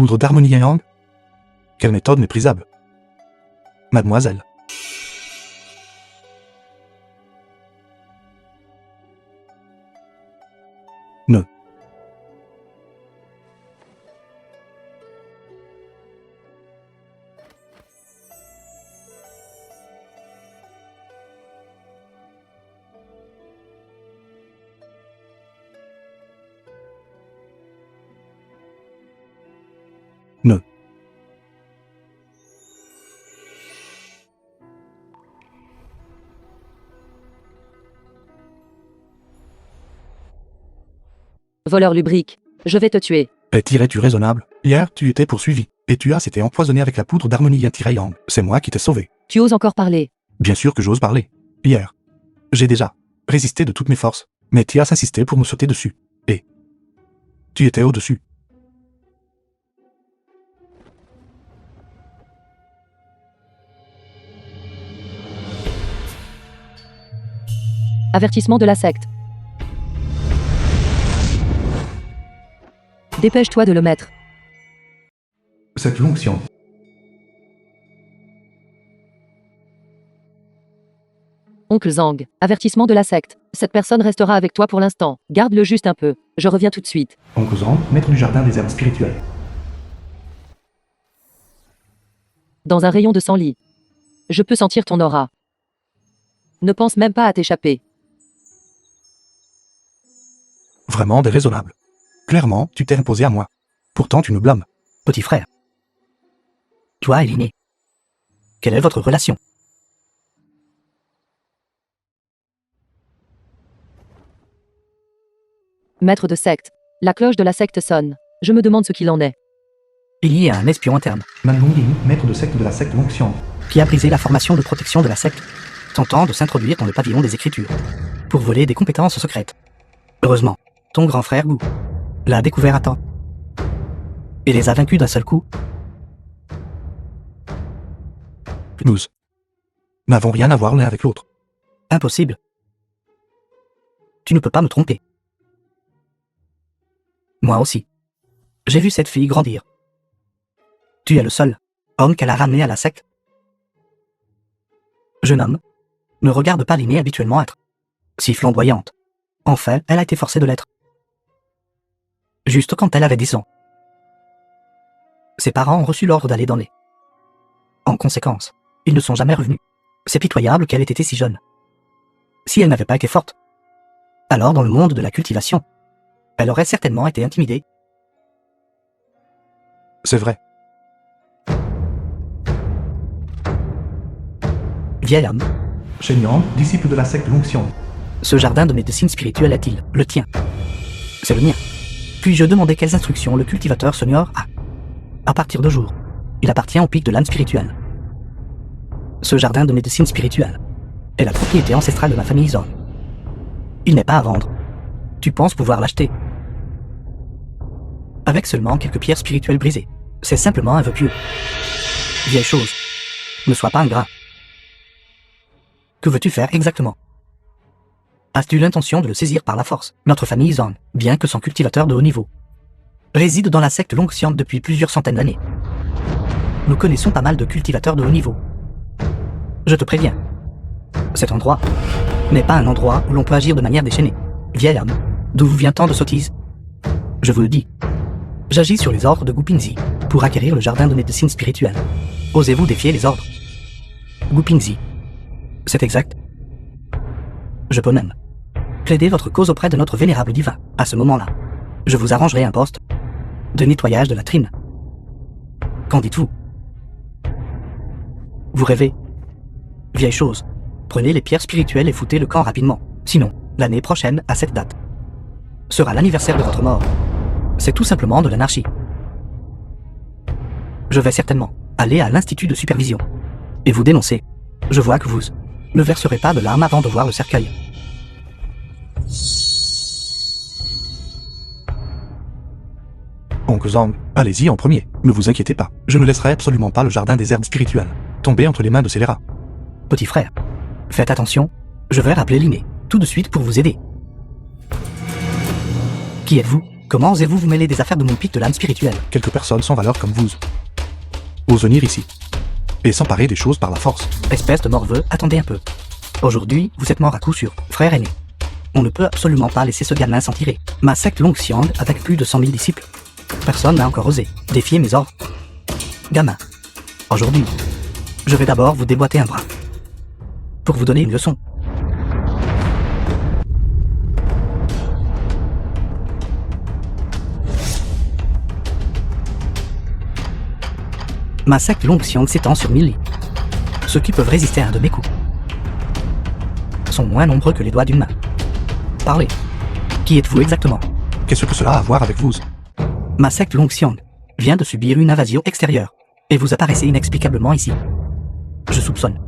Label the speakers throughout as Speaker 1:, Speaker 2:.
Speaker 1: poudre d'harmonie yang? Quelle méthode méprisable. Mademoiselle. Ne. Ne.
Speaker 2: Voleur lubrique, je vais te tuer.
Speaker 1: Es-tu raisonnable? Hier, tu étais poursuivi, et tu as été empoisonné avec la poudre d'harmonie yang. C'est moi qui t'ai sauvé.
Speaker 2: Tu oses encore parler.
Speaker 1: Bien sûr que j'ose parler. Hier, j'ai déjà résisté de toutes mes forces, mais tu as insisté pour me sauter dessus. Et tu étais au-dessus.
Speaker 2: Avertissement de la secte. Dépêche-toi de le mettre.
Speaker 1: Cette l'onction.
Speaker 2: Oncle Zhang, avertissement de la secte. Cette personne restera avec toi pour l'instant. Garde-le juste un peu. Je reviens tout de suite.
Speaker 1: Oncle Zhang, maître du jardin des herbes spirituelles.
Speaker 2: Dans un rayon de 100 lits. Je peux sentir ton aura. Ne pense même pas à t'échapper.
Speaker 1: Vraiment déraisonnable. Clairement, tu t'es imposé à moi. Pourtant, tu nous blâmes.
Speaker 3: Petit frère. Toi et l'aîné. Quelle est votre relation?
Speaker 2: Maître de secte. La cloche de la secte sonne. Je me demande ce qu'il en est.
Speaker 3: Il y a un espion interne
Speaker 1: Manlong Ying, maître de secte de la secte Longxiang.
Speaker 3: qui a brisé la formation de protection de la secte, tentant de s'introduire dans le pavillon des Écritures, pour voler des compétences secrètes. Heureusement, ton grand frère Gu l'a découvert à temps, et les a vaincus d'un seul coup.
Speaker 1: Nous n'avons rien à voir l'un avec l'autre.
Speaker 3: Impossible. Tu ne peux pas me tromper. Moi aussi. J'ai vu cette fille grandir. Tu es le seul homme qu'elle a ramené à la secte. Jeune homme, ne regarde pas l'aînée habituellement être si flamboyante. En fait, elle a été forcée de l'être. Juste quand elle avait 10 ans. Ses parents ont reçu l'ordre d'aller dans les. En conséquence, ils ne sont jamais revenus. C'est pitoyable qu'elle ait été si jeune. Si elle n'avait pas été forte, alors dans le monde de la cultivation, elle aurait certainement été intimidée.
Speaker 1: C'est vrai.
Speaker 3: Vieil homme,
Speaker 1: Shen Yang, disciple de la secte Longxiang.
Speaker 3: ce jardin de médecine spirituelle est-il le tien? C'est le mien. Puis-je demander quelles instructions le cultivateur senior a? À partir de jour, il appartient au pic de l'âme spirituelle. Ce jardin de médecine spirituelle est la propriété ancestrale de ma famille Zhang. Il n'est pas à vendre. Tu penses pouvoir l'acheter? Avec seulement quelques pierres spirituelles brisées. C'est simplement un vœu pieux. Vieille chose. Ne sois pas ingrat. Que veux-tu faire exactement? As-tu l'intention de le saisir par la force? Notre famille Zhang, bien que son cultivateur de haut niveau, réside dans la secte Longxiang depuis plusieurs centaines d'années. Nous connaissons pas mal de cultivateurs de haut niveau. Je te préviens. Cet endroit n'est pas un endroit où l'on peut agir de manière déchaînée. Vieil homme, d'où vient tant de sottises? Je vous le dis. J'agis sur les ordres de Gu Pingzi pour acquérir le jardin de médecine spirituelle. Osez-vous défier les ordres? Gu Pingzi. C'est exact. Je peux même plaider votre cause auprès de notre vénérable divin. À ce moment-là, je vous arrangerai un poste de nettoyage de latrines. Qu'en dites-vous? Vous rêvez? Vieille chose. Prenez les pierres spirituelles et foutez le camp rapidement. Sinon, l'année prochaine, à cette date, sera l'anniversaire de votre mort. C'est tout simplement de l'anarchie. Je vais certainement aller à l'institut de supervision et vous dénoncer. Je vois que vous ne verserez pas de larmes avant de voir le cercueil.
Speaker 1: Oncle Zhang, allez-y en premier. Ne vous inquiétez pas. Je ne laisserai absolument pas le jardin des herbes spirituelles tomber entre les mains de scélérats.
Speaker 3: Petit frère, faites attention. Je vais rappeler l'aîné tout de suite pour vous aider. Qui êtes-vous? Comment osez-vous vous mêler des affaires de mon pic de l'âme spirituelle?
Speaker 1: Quelques personnes sans valeur comme vous osent venir ici et s'emparer des choses par la force.
Speaker 3: Espèce de morveux, attendez un peu. Aujourd'hui, vous êtes mort à coup sûr, frère aîné. On ne peut absolument pas laisser ce gamin s'en tirer. Ma secte Long Xiang avec plus de 100 000 disciples. Personne n'a encore osé défier mes ordres. Gamin. Aujourd'hui, je vais d'abord vous déboîter un bras. Pour vous donner une leçon. Ma secte Long Xiang s'étend sur 1000 lits. Ceux qui peuvent résister à un de mes coups sont moins nombreux que les doigts d'une main. Parlez. Qui êtes-vous exactement?
Speaker 1: Qu'est-ce que cela a à voir avec vous?
Speaker 3: Ma secte Long Xiang vient de subir une invasion extérieure, et vous apparaissez inexplicablement ici. Je soupçonne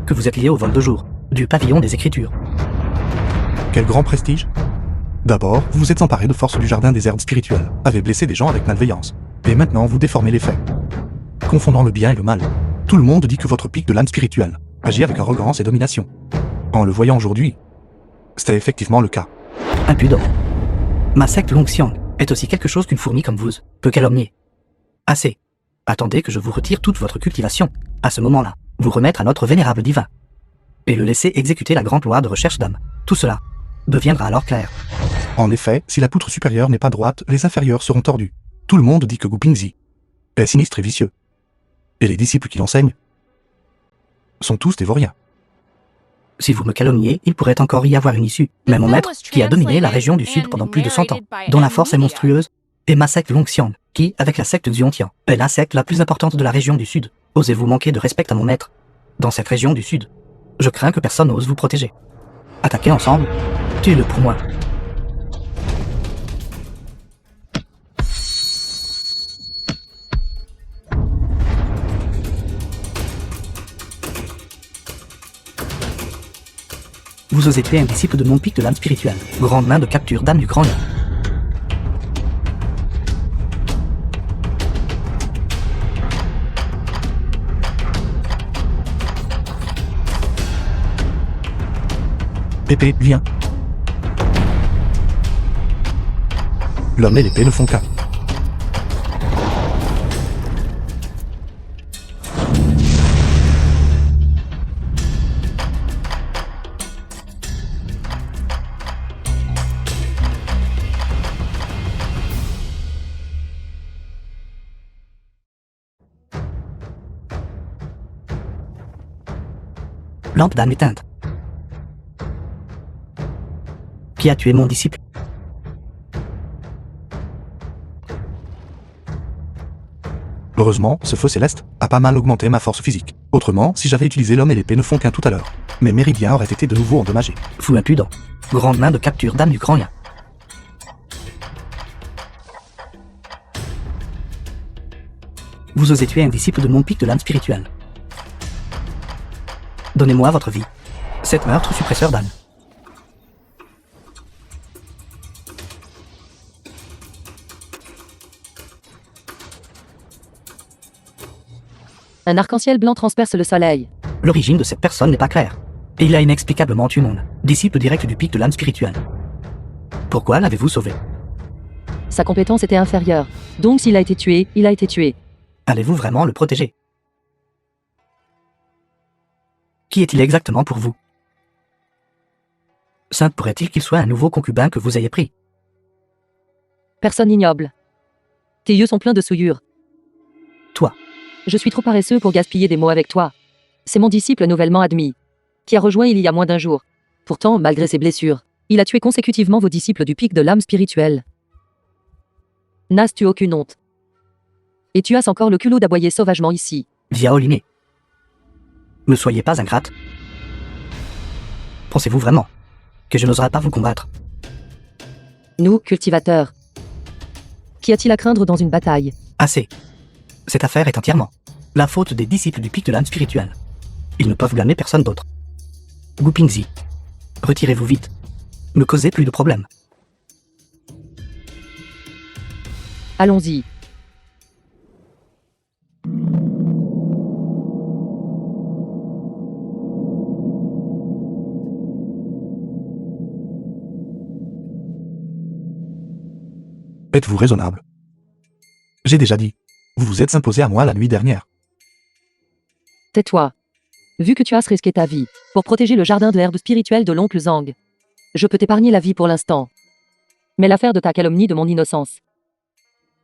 Speaker 3: que vous êtes lié au vol de jour du pavillon des Écritures.
Speaker 1: Quel grand prestige! D'abord, vous vous êtes emparé de force du jardin des herbes spirituelles, avez blessé des gens avec malveillance, et maintenant vous déformez les faits, confondant le bien et le mal. Tout le monde dit que votre pic de l'âme spirituelle agit avec arrogance et domination. En le voyant aujourd'hui, c'était effectivement le cas.
Speaker 3: Impudent. Ma secte Long Xiang est aussi quelque chose qu'une fourmi comme vous peut calomnier. Assez. Attendez que je vous retire toute votre cultivation. À ce moment-là, vous remettre à notre vénérable divin. Et le laisser exécuter la grande loi de recherche d'âme. Tout cela deviendra alors clair.
Speaker 1: En effet, si la poutre supérieure n'est pas droite, les inférieures seront tordues. Tout le monde dit que Gu Pingzi est sinistre et vicieux. Et les disciples qui l'enseignent sont tous des vauriens.
Speaker 3: Si vous me calomniez, il pourrait encore y avoir une issue. Mais mon maître, qui a dominé la région du Sud pendant plus de 100 ans, dont la force est monstrueuse, est ma secte Long Xiang, qui, avec la secte Zhuangtian, est la secte la plus importante de la région du Sud. Osez-vous manquer de respect à mon maître? Dans cette région du Sud, je crains que personne n'ose vous protéger. Attaquez ensemble, tuez-le pour moi. Vous osez tuer un disciple de mon pic de l'âme spirituelle. Grande main de capture d'âme du grand lion.
Speaker 1: Épée, viens. L'homme et l'épée ne font qu'un.
Speaker 3: Lampe d'âme éteinte. Qui a tué mon disciple?
Speaker 1: Heureusement, ce feu céleste a pas mal augmenté ma force physique. Autrement, si j'avais utilisé l'homme et l'épée ne font qu'un tout à l'heure, mes méridiens auraient été de nouveau endommagés.
Speaker 3: Fou impudent. Grande main de capture d'âme du grand lien. Vous osez tuer un disciple de mon pic de l'âme spirituelle. Donnez-moi votre vie. Cet meurtre suppresseur d'âme.
Speaker 2: Un arc-en-ciel blanc transperce le soleil.
Speaker 3: L'origine de cette personne n'est pas claire. Et il a inexplicablement tué mon disciple direct du pic de l'âme spirituelle. Pourquoi l'avez-vous sauvé?
Speaker 2: Sa compétence était inférieure. Donc s'il a été tué, il a été tué.
Speaker 3: Allez-vous vraiment le protéger? Qui est-il exactement pour vous? Saint pourrait-il qu'il soit un nouveau concubin que vous ayez pris?
Speaker 2: Personne ignoble. Tes yeux sont pleins de souillure.
Speaker 3: Toi.
Speaker 2: Je suis trop paresseux pour gaspiller des mots avec toi. C'est mon disciple nouvellement admis, qui a rejoint il y a moins d'un jour. Pourtant, malgré ses blessures, il a tué consécutivement vos disciples du pic de l'âme spirituelle. N'as-tu aucune honte? Et tu as encore le culot d'aboyer sauvagement ici.
Speaker 3: Via Oliné. Ne soyez pas ingrate. Pensez-vous vraiment que je n'oserais pas vous combattre?
Speaker 2: Nous, cultivateurs. Qu'y a-t-il à craindre dans une bataille?
Speaker 3: Assez. Cette affaire est entièrement la faute des disciples du pic de l'âme spirituelle. Ils ne peuvent blâmer personne d'autre. Gu Pingzi, retirez-vous vite. Ne causez plus de problèmes.
Speaker 2: Allons-y.
Speaker 1: Êtes-vous raisonnable? J'ai déjà dit. Vous vous êtes imposé à moi la nuit dernière.
Speaker 2: Tais-toi. Vu que tu as risqué ta vie pour protéger le jardin de herbe spirituelle de l'oncle Zhang, je peux t'épargner la vie pour l'instant. Mais l'affaire de ta calomnie de mon innocence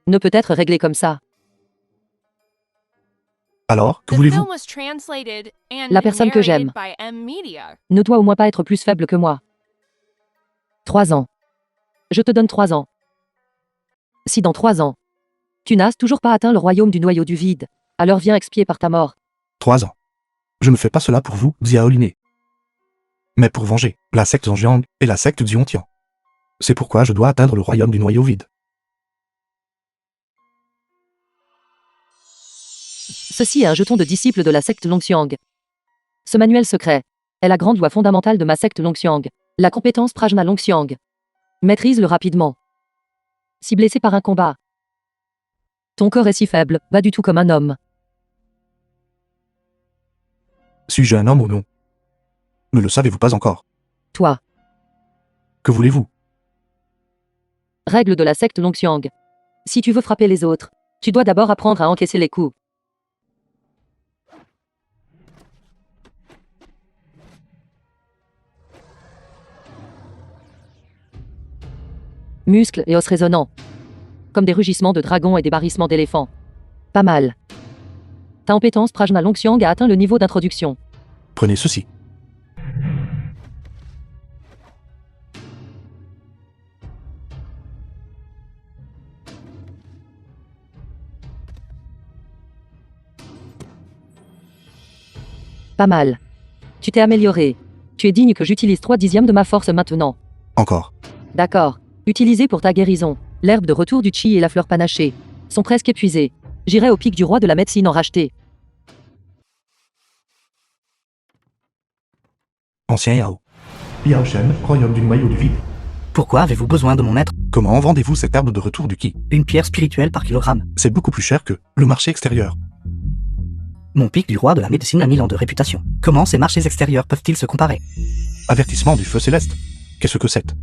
Speaker 2: ne peut être réglée comme ça.
Speaker 1: Alors, que
Speaker 4: The
Speaker 1: voulez-vous?
Speaker 4: film was translated and
Speaker 2: La personne que j'aime.
Speaker 4: narrated by M-Media.
Speaker 2: Ne doit au moins pas être plus faible que moi. 3 ans. Je te donne 3 ans. Si dans 3 ans, tu n'as toujours pas atteint le royaume du noyau du vide, alors viens expier par ta mort.
Speaker 1: 3 ans. Je ne fais pas cela pour vous, Xiaoliné. Mais pour venger la secte Zhangjiang et la secte Zhongtian. C'est pourquoi je dois atteindre le royaume du noyau vide.
Speaker 2: Ceci est un jeton de disciple de la secte Longxiang. Ce manuel secret est la grande loi fondamentale de ma secte Longxiang. La compétence Prajna Longxiang. Maîtrise-le rapidement. Si blessé par un combat, ton corps est si faible, pas du tout comme un homme.
Speaker 1: Suis-je un homme ou non? Ne le savez-vous pas encore?
Speaker 2: Toi,
Speaker 1: Que voulez-vous?
Speaker 2: règle de la secte Longxiang. Si tu veux frapper les autres, tu dois d'abord apprendre à encaisser les coups. Muscles et os résonnants. Comme des rugissements de dragons et des barrissements d'éléphants. Pas mal. Ta compétence Prajna Longxiang a atteint le niveau d'introduction.
Speaker 1: Prenez ceci.
Speaker 2: Pas mal. Tu t'es amélioré. Tu es digne que j'utilise 3/10 de ma force maintenant.
Speaker 1: Encore.
Speaker 2: D'accord. Utilisé pour ta guérison. L'herbe de retour du chi et la fleur panachée sont presque épuisées. J'irai au pic du roi de la médecine en racheter.
Speaker 1: Ancien Yao. Yao Shen, royaume du noyau du vide.
Speaker 3: Pourquoi avez-vous besoin de mon maître?
Speaker 1: Comment vendez-vous cette herbe de retour du Qi?
Speaker 3: Une pierre spirituelle par kilogramme.
Speaker 1: C'est beaucoup plus cher que le marché extérieur.
Speaker 3: Mon pic du roi de la médecine a 1000 ans de réputation. Comment ces marchés extérieurs peuvent-ils se comparer?
Speaker 1: Avertissement du feu céleste. Qu'est-ce que c'est?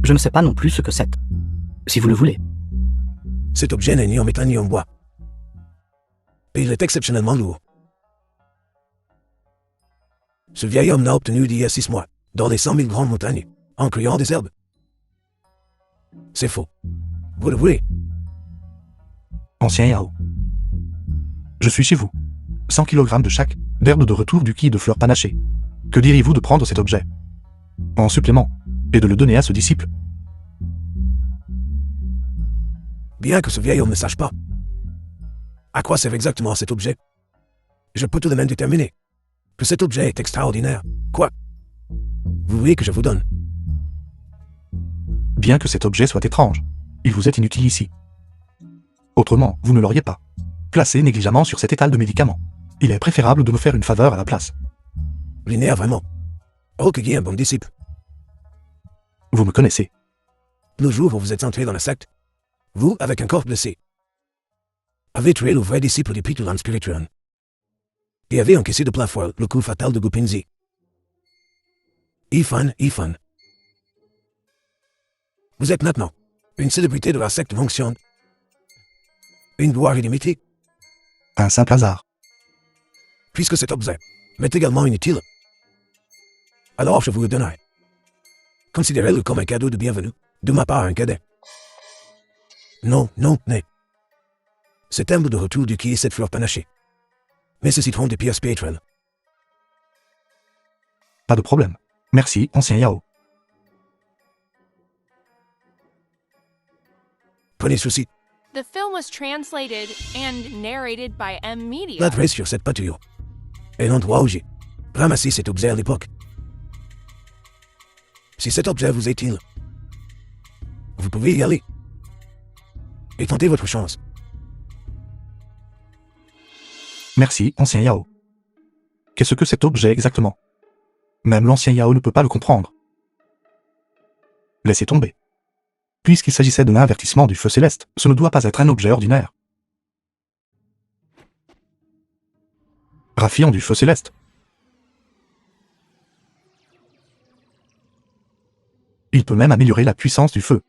Speaker 3: Je ne sais pas non plus ce que c'est. Si vous le voulez.
Speaker 5: Cet objet n'est ni en métal ni en bois. Et il est exceptionnellement lourd. Ce vieil homme l'a obtenu d'il y a 6 mois, dans les 100 000 grandes montagnes, en cueillant des herbes. C'est faux. Vous le voulez?
Speaker 1: Ancien Yao. Je suis chez vous. 100 kg de chaque, d'herbe de retour du Qi et de fleurs panachées. Que diriez-vous de prendre cet objet en supplément, et de le donner à ce disciple?
Speaker 5: Bien que ce vieil homme ne sache pas. À quoi sert exactement cet objet? Je peux tout de même déterminer que cet objet est extraordinaire. Quoi? Vous voulez que je vous donne?
Speaker 1: Bien que cet objet soit étrange, il vous est inutile ici. Autrement, vous ne l'auriez pas placé négligemment sur cet étal de médicaments. Il est préférable de me faire une faveur à la place.
Speaker 5: Linéaire vraiment. Oh, que est un bon disciple.
Speaker 1: Vous me connaissez.
Speaker 5: Le jour où vous êtes entré dans la secte, vous, avec un corps blessé, avez tué le vrai disciple du pic de l'âme spirituelle. Et avez encaissé de plein fouet le coup fatal de Gopinzi. Ifan. Vous êtes maintenant une célébrité de la secte Longxiang. Une gloire illimitée.
Speaker 1: Un simple hasard.
Speaker 5: Puisque cet objet m'est également inutile, alors je vous le donnerai. Considérez-le comme un cadeau de bienvenue, de ma part un cadet. Non, mais. Cet herbe de retour du Qi et cette fleur panachée nécessiteront des pierres spirituelles.
Speaker 1: Pas de problème. Merci, ancien Yao.
Speaker 5: Prenez ceci.
Speaker 4: The film was translated and narrated by M-Media.
Speaker 5: L'adresse sur cette pâture et l'endroit où j'ai ramassé cet objet à l'époque. Si cet objet vous est utile, vous pouvez y aller et tenter votre chance.
Speaker 1: Merci, ancien Yao. Qu'est-ce que cet objet exactement? Même l'ancien Yao ne peut pas le comprendre. Laissez tomber. Puisqu'il s'agissait de l'avertissement du feu céleste, ce ne doit pas être un objet ordinaire. Raffiant du feu céleste. Il peut même améliorer la puissance du feu.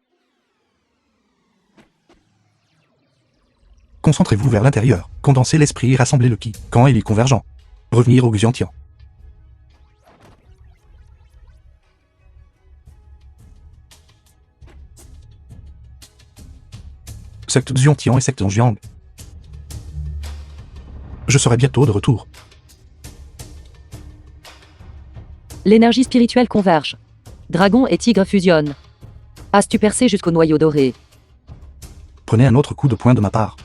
Speaker 1: Concentrez-vous vers l'intérieur, condensez l'esprit et rassemblez le ki, quand il est convergent. Revenir au Xiantian. Secte Xiantian et secte Zhang. Je serai bientôt de retour.
Speaker 2: L'énergie spirituelle converge. Dragon et tigre fusionnent. As-tu percé jusqu'au noyau doré?
Speaker 1: Prenez un autre coup de poing de ma part.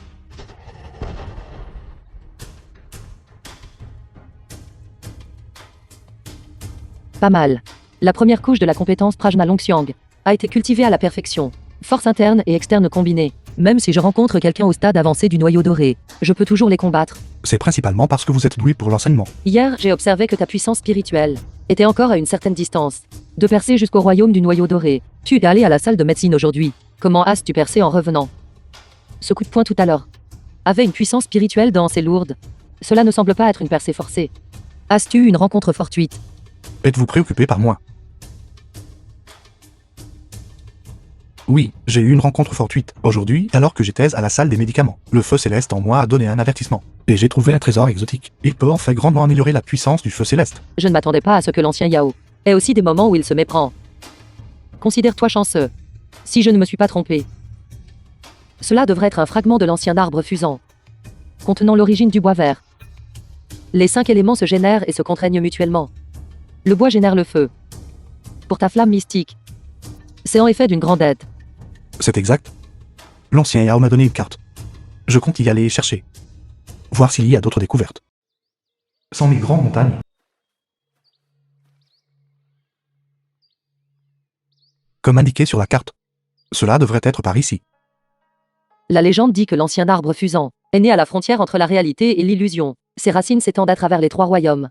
Speaker 2: Pas mal. La première couche de la compétence Prajna Longxiang a été cultivée à la perfection. Force interne et externe combinées. Même si je rencontre quelqu'un au stade avancé du noyau doré, je peux toujours les combattre.
Speaker 1: C'est principalement parce que vous êtes doué pour l'enseignement.
Speaker 2: Hier, j'ai observé que ta puissance spirituelle était encore à une certaine distance. De percer jusqu'au royaume du noyau doré. Tu es allé à la salle de médecine aujourd'hui. Comment as-tu percé en revenant? Ce coup de poing tout à l'heure avait une puissance spirituelle dense et lourde. Cela ne semble pas être une percée forcée. As-tu eu une rencontre fortuite?
Speaker 1: Êtes-vous préoccupé par moi? Oui, j'ai eu une rencontre fortuite, aujourd'hui, alors que j'étais à la salle des médicaments. Le feu céleste en moi a donné un avertissement. Et j'ai trouvé un trésor exotique. Il peut en fait grandement améliorer la puissance du feu céleste.
Speaker 2: Je ne m'attendais pas à ce que l'ancien Yao ait aussi des moments où il se méprend. Considère-toi chanceux. Si je ne me suis pas trompé. Cela devrait être un fragment de l'ancien arbre fusant, contenant l'origine du bois vert. Les 5 éléments se génèrent et se contraignent mutuellement. Le bois génère le feu. Pour ta flamme mystique, c'est en effet d'une grande aide.
Speaker 1: C'est exact. L'ancien Yao m'a donné une carte. Je compte y aller chercher. Voir s'il y a d'autres découvertes. 100 000 grandes montagnes. Comme indiqué sur la carte. Cela devrait être par ici.
Speaker 2: La légende dit que l'ancien arbre fusant est né à la frontière entre la réalité et l'illusion. Ses racines s'étendent à travers les 3 royaumes.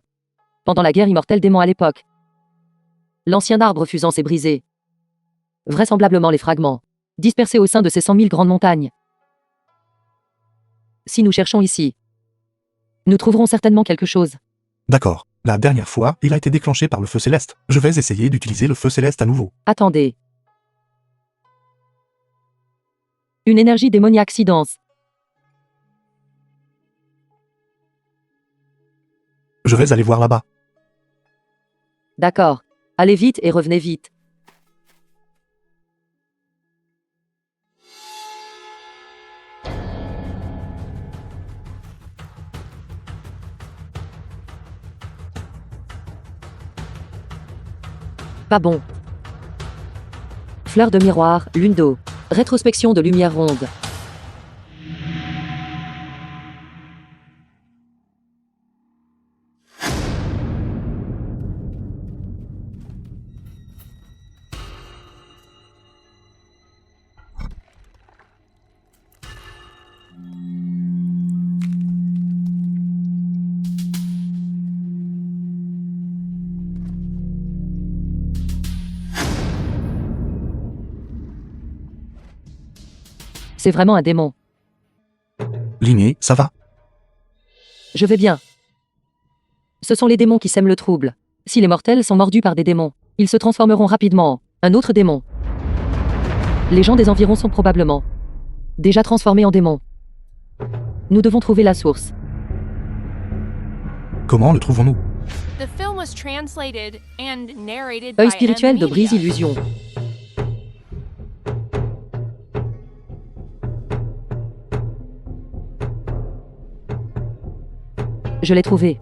Speaker 2: Pendant la guerre immortelle démon à l'époque, l'ancien arbre fusant s'est brisé. Vraisemblablement les fragments, dispersés au sein de ces 100 000 grandes montagnes. Si nous cherchons ici, nous trouverons certainement quelque chose.
Speaker 1: D'accord. La dernière fois, il a été déclenché par le feu céleste. Je vais essayer d'utiliser le feu céleste à nouveau.
Speaker 2: Attendez. Une énergie démoniaque si dense.
Speaker 1: Je vais aller voir là-bas.
Speaker 2: D'accord. Allez vite et revenez vite. Pas bon. Fleur de miroir, lune d'eau. Rétrospection de lumière ronde. C'est vraiment un démon.
Speaker 1: Ligné, ça va?
Speaker 2: Je vais bien. Ce sont les démons qui sèment le trouble. Si les mortels sont mordus par des démons, ils se transformeront rapidement en un autre démon. Les gens des environs sont probablement déjà transformés en démons. Nous devons trouver la source.
Speaker 1: Comment le trouvons-nous?
Speaker 4: The film was translated and narrated
Speaker 2: Œil
Speaker 4: by
Speaker 2: spirituel de
Speaker 4: M.
Speaker 2: Brise
Speaker 4: Media.
Speaker 2: Illusion. Je l'ai trouvé.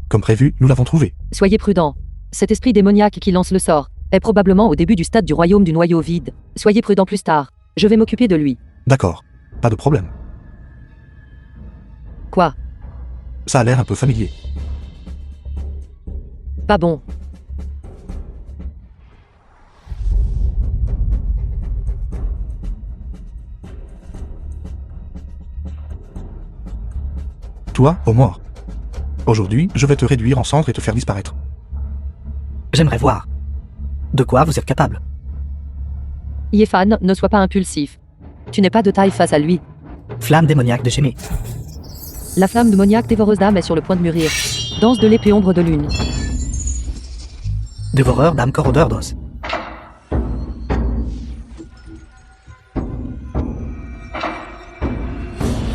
Speaker 1: Comme prévu, nous l'avons trouvé.
Speaker 2: Soyez prudents. Cet esprit démoniaque qui lance le sort est probablement au début du stade du royaume du noyau vide. Soyez prudents plus tard. Je vais m'occuper de lui.
Speaker 1: D'accord. Pas de problème.
Speaker 2: Quoi?
Speaker 1: Ça a l'air un peu familier.
Speaker 2: Pas bon.
Speaker 1: Toi, au mort. Aujourd'hui, je vais te réduire en cendres et te faire disparaître.
Speaker 3: J'aimerais voir. De quoi vous êtes capable?
Speaker 2: Yéfan, ne sois pas impulsif. Tu n'es pas de taille face à lui.
Speaker 3: Flamme démoniaque de Chémé.
Speaker 2: La flamme démoniaque dévoreuse d'âme est sur le point de mûrir. Danse de l'épée ombre de lune.
Speaker 3: Dévoreur d'âme corps odeur d'os.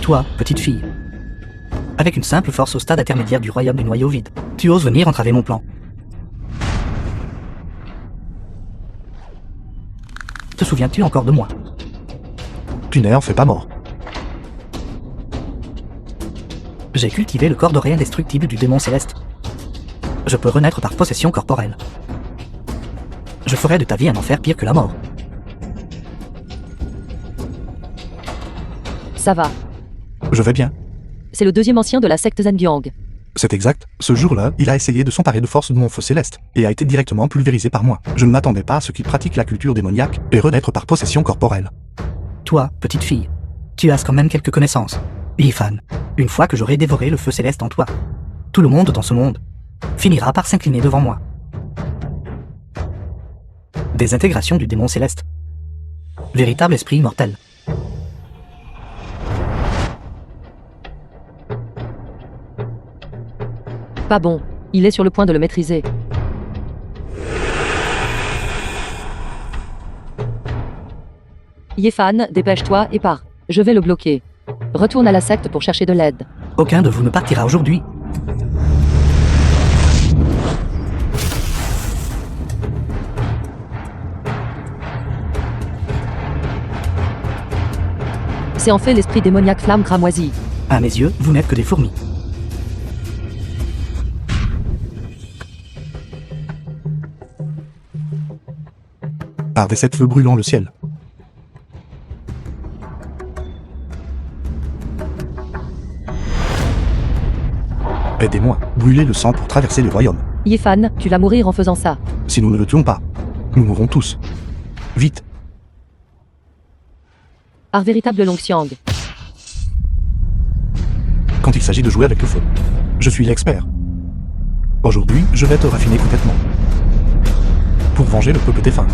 Speaker 3: Toi, petite fille. Avec une simple force au stade intermédiaire du royaume du noyau vide, tu oses venir entraver mon plan. Te souviens-tu encore de moi?
Speaker 1: Tu n'es en fait pas mort.
Speaker 3: J'ai cultivé le corps doré indestructible du démon céleste. Je peux renaître par possession corporelle. Je ferai de ta vie un enfer pire que la mort.
Speaker 2: Ça va.
Speaker 1: Je vais bien.
Speaker 2: C'est le deuxième ancien de la secte Zhengyang.
Speaker 1: C'est exact. Ce jour-là, il a essayé de s'emparer de force de mon feu céleste, et a été directement pulvérisé par moi. Je ne m'attendais pas à ce qu'il pratique la culture démoniaque, et renaître par possession corporelle.
Speaker 3: Toi, petite fille, tu as quand même quelques connaissances. Yifan, une fois que j'aurai dévoré le feu céleste en toi, tout le monde dans ce monde finira par s'incliner devant moi. Désintégration du démon céleste. Véritable esprit immortel.
Speaker 2: Pas bon. Il est sur le point de le maîtriser. Yefan, dépêche-toi et pars. Je vais le bloquer. Retourne à la secte pour chercher de l'aide.
Speaker 3: Aucun de vous ne partira aujourd'hui.
Speaker 2: C'est en fait l'esprit démoniaque flamme cramoisie.
Speaker 3: À mes yeux, vous n'êtes que des fourmis.
Speaker 1: Par des sept feux brûlant le ciel. Aidez-moi, brûlez le sang pour traverser les royaumes.
Speaker 2: Yefan, tu vas mourir en faisant ça.
Speaker 1: Si nous ne le tuons pas, nous mourrons tous. Vite.
Speaker 2: Art véritable Longxiang.
Speaker 1: Quand il s'agit de jouer avec le feu, je suis l'expert. Aujourd'hui, je vais te raffiner complètement. Pour venger le peuple défunt.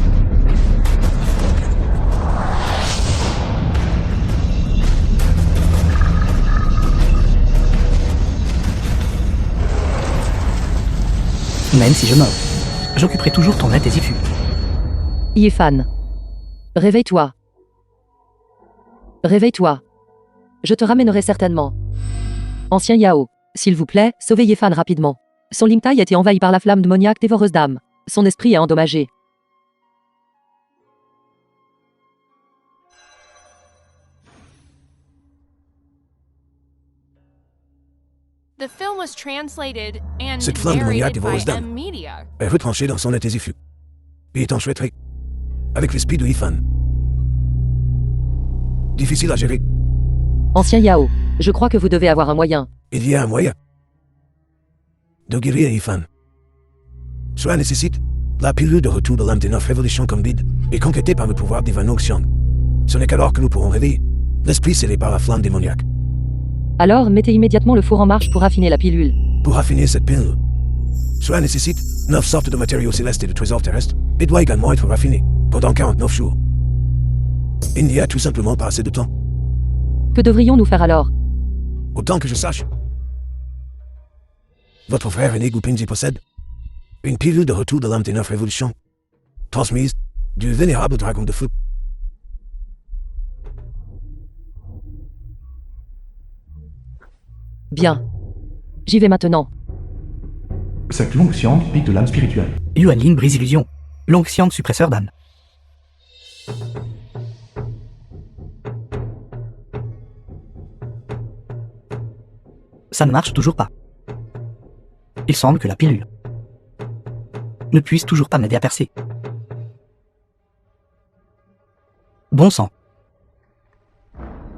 Speaker 3: Même si je meurs, j'occuperai toujours ton aide et Zifu.
Speaker 2: Yefan. Réveille-toi. Réveille-toi. Je te ramènerai certainement. Ancien Yao, s'il vous plaît, sauvez Yefan rapidement. Son Limtai a été envahi par la flamme démoniaque dévoreuse d'âme. Son esprit est endommagé.
Speaker 4: The film was translated and
Speaker 5: Cette flamme démoniaque
Speaker 4: narrated
Speaker 5: dévoreuse
Speaker 4: by
Speaker 5: d'âme
Speaker 4: Media.
Speaker 5: est retranchée dans son intésifus. Et est enchevêtrée. Avec l'esprit de Yifan. Difficile à gérer.
Speaker 2: Ancien Yao, je crois que vous devez avoir un moyen.
Speaker 5: Il y a un moyen de guérir Yifan. Cela nécessite la pilule de retour de l'âme des 9 révolutions comme bide et complétée par le pouvoir divin Nongxiang. Ce n'est qu'alors que nous pourrons réveiller l'esprit scellé par la flamme démoniaque.
Speaker 2: Alors, mettez immédiatement le four en marche pour raffiner la pilule.
Speaker 5: Pour raffiner cette pilule, cela nécessite 9 sortes de matériaux célestes et de trésors terrestres et doit également être raffiné pendant 49 jours. Il n'y a tout simplement pas assez de temps.
Speaker 2: Que devrions-nous faire alors?
Speaker 5: Autant que je sache, votre frère aîné Gupinji possède une pilule de retour de l'âme des 9 révolutions, transmise du vénérable dragon de feu.
Speaker 2: Bien. J'y vais maintenant.
Speaker 1: Cette longue science pique de l'âme spirituelle.
Speaker 3: Yuanlin brise illusion. Longxiang suppresseur d'âme. Ça ne marche toujours pas. Il semble que la pilule ne puisse toujours pas m'aider à percer. Bon sang.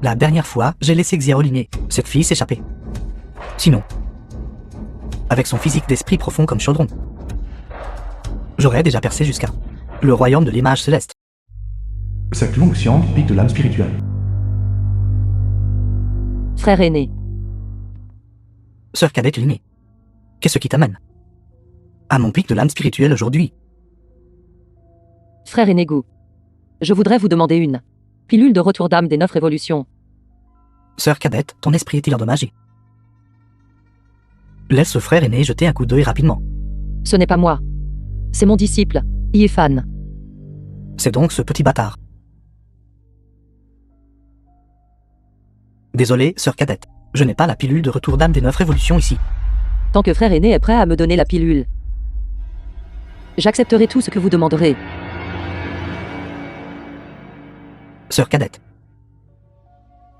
Speaker 3: La dernière fois, j'ai laissé Xiaoligné, cette fille, s'échapper. Sinon, avec son physique d'esprit profond comme chaudron, j'aurais déjà percé jusqu'à le royaume de l'image céleste.
Speaker 1: Cette longue science pique de l'âme spirituelle.
Speaker 2: Frère aîné.
Speaker 3: Sœur cadette Liné, qu'est-ce qui t'amène à mon pic de l'âme spirituelle aujourd'hui?
Speaker 2: Frère aîné Gu. Je voudrais vous demander une pilule de retour d'âme des 9 révolutions.
Speaker 3: Sœur cadette, ton esprit est-il endommagé? Laisse ce frère aîné jeter un coup d'œil rapidement.
Speaker 2: Ce n'est pas moi. C'est mon disciple, Yefan.
Speaker 3: C'est donc ce petit bâtard. Désolé, sœur cadette. Je n'ai pas la pilule de retour d'âme des 9 révolutions ici.
Speaker 2: Tant que frère aîné est prêt à me donner la pilule, j'accepterai tout ce que vous demanderez.
Speaker 3: Sœur cadette.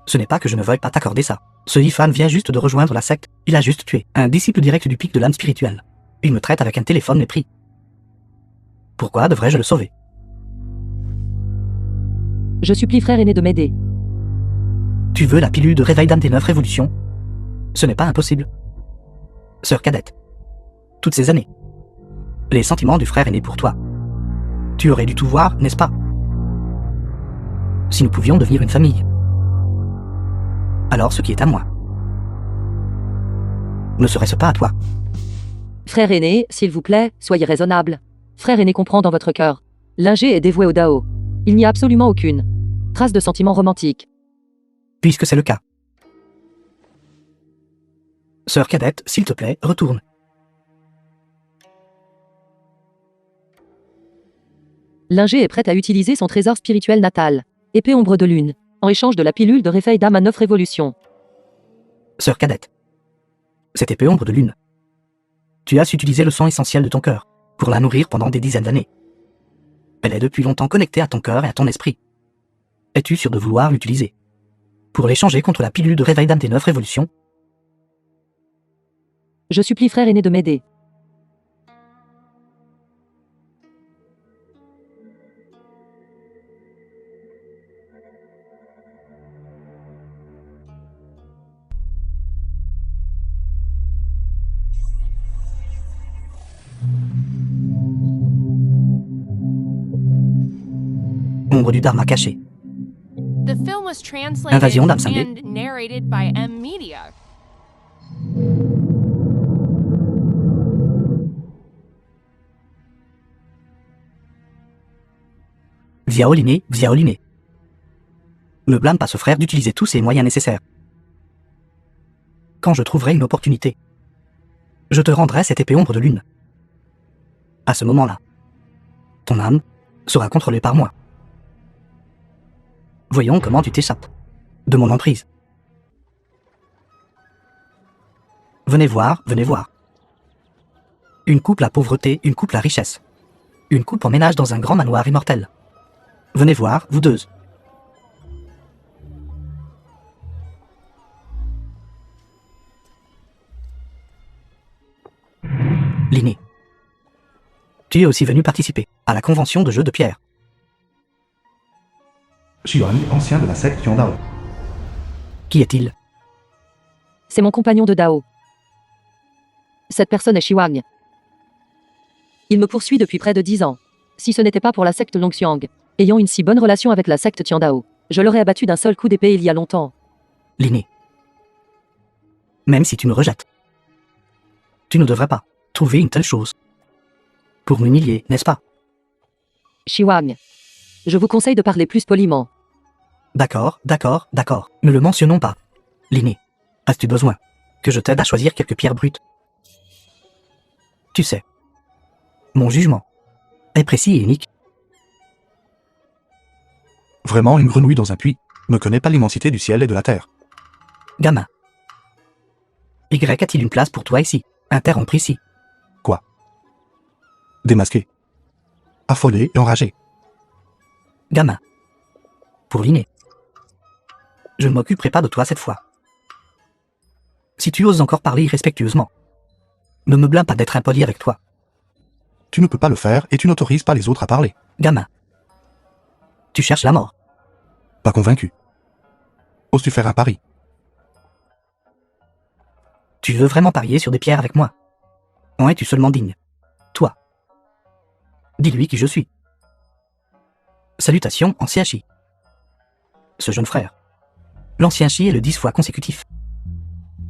Speaker 3: Ce n'est pas que je ne veuille pas t'accorder ça. Ce Yefan vient juste de rejoindre la secte. Il a juste tué un disciple direct du pic de l'âme spirituelle. Il me traite avec un téléphone mépris. Pourquoi devrais-je le sauver?
Speaker 2: Je supplie frère aîné de m'aider.
Speaker 3: Tu veux la pilule de réveil d'âme des 9 révolutions? Ce n'est pas impossible. Sœur cadette. Toutes ces années. Les sentiments du frère aîné pour toi. Tu aurais dû tout voir, n'est-ce pas? Si nous pouvions devenir une famille. Alors ce qui est à moi. Ne serait-ce pas à toi?
Speaker 2: Frère aîné, s'il vous plaît, soyez raisonnable. Frère aîné comprend dans votre cœur. Lingé est dévoué au Dao. Il n'y a absolument aucune trace de sentiment romantique.
Speaker 3: Puisque c'est le cas. Sœur cadette, s'il te plaît, retourne.
Speaker 2: Lingé est prête à utiliser son trésor spirituel natal, épée ombre de lune, en échange de la pilule de réveil d'âme à 9 révolutions.
Speaker 3: Sœur cadette. Cette épée ombre de lune. Tu as su utiliser le sang essentiel de ton cœur, pour la nourrir pendant des dizaines d'années. Elle est depuis longtemps connectée à ton cœur et à ton esprit. Es-tu sûr de vouloir l'utiliser? Pour l'échanger contre la pilule de réveil d'âme des 9 révolutions?
Speaker 2: Je supplie frère aîné de m'aider.
Speaker 3: Ombre du Dharma caché.
Speaker 4: The film was translated
Speaker 3: Invasion d'âme scindée.
Speaker 4: and narrated by M Media.
Speaker 3: Viaoliné, Viaoliné. Ne blâme pas ce frère d'utiliser tous ses moyens nécessaires. Quand je trouverai une opportunité, je te rendrai cette épée ombre de lune. À ce moment-là, ton âme sera contrôlée par moi. Voyons comment tu t'échappes de mon emprise. Venez voir, venez voir. Une coupe la pauvreté, une coupe la richesse. Une coupe en ménage dans un grand manoir immortel. Venez voir, vous deux. Linné. Tu es aussi venu participer à la convention de jeux de pierre.
Speaker 1: Xuan, ancien de la secte Tiandao.
Speaker 3: Qui est-il?
Speaker 2: C'est mon compagnon de Dao. Cette personne est Shiwang. Il me poursuit depuis près de 10 ans. Si ce n'était pas pour la secte Longxiang, ayant une si bonne relation avec la secte Tiandao, je l'aurais abattu d'un seul coup d'épée il y a longtemps.
Speaker 3: Linné. Même si tu me rejettes, tu ne devrais pas trouver une telle chose pour m'humilier, n'est-ce pas?
Speaker 2: Shiwang, je vous conseille de parler plus poliment.
Speaker 3: D'accord, d'accord, d'accord. Ne le mentionnons pas. Linné, as-tu besoin que je t'aide à choisir quelques pierres brutes? Tu sais, mon jugement est précis et unique.
Speaker 1: Vraiment une grenouille dans un puits ne connaît pas l'immensité du ciel et de la terre.
Speaker 3: Gamin. Y a-t-il une place pour toi ici? Interrompre ici.
Speaker 1: Quoi? Démasqué. Affolé et enragé.
Speaker 3: Gamin. Pour Linné. Je ne m'occuperai pas de toi cette fois. Si tu oses encore parler irrespectueusement, ne me blâme pas d'être impoli avec toi.
Speaker 1: Tu ne peux pas le faire et tu n'autorises pas les autres à parler.
Speaker 3: Gamin. Tu cherches la mort.
Speaker 1: Pas convaincu. Oses-tu faire un pari?
Speaker 3: Tu veux vraiment parier sur des pierres avec moi? En es-tu seulement digne? Toi. Dis-lui qui je suis. Salutations, ancien Chi. Ce jeune frère. L'ancien Chi est le 10 fois consécutif.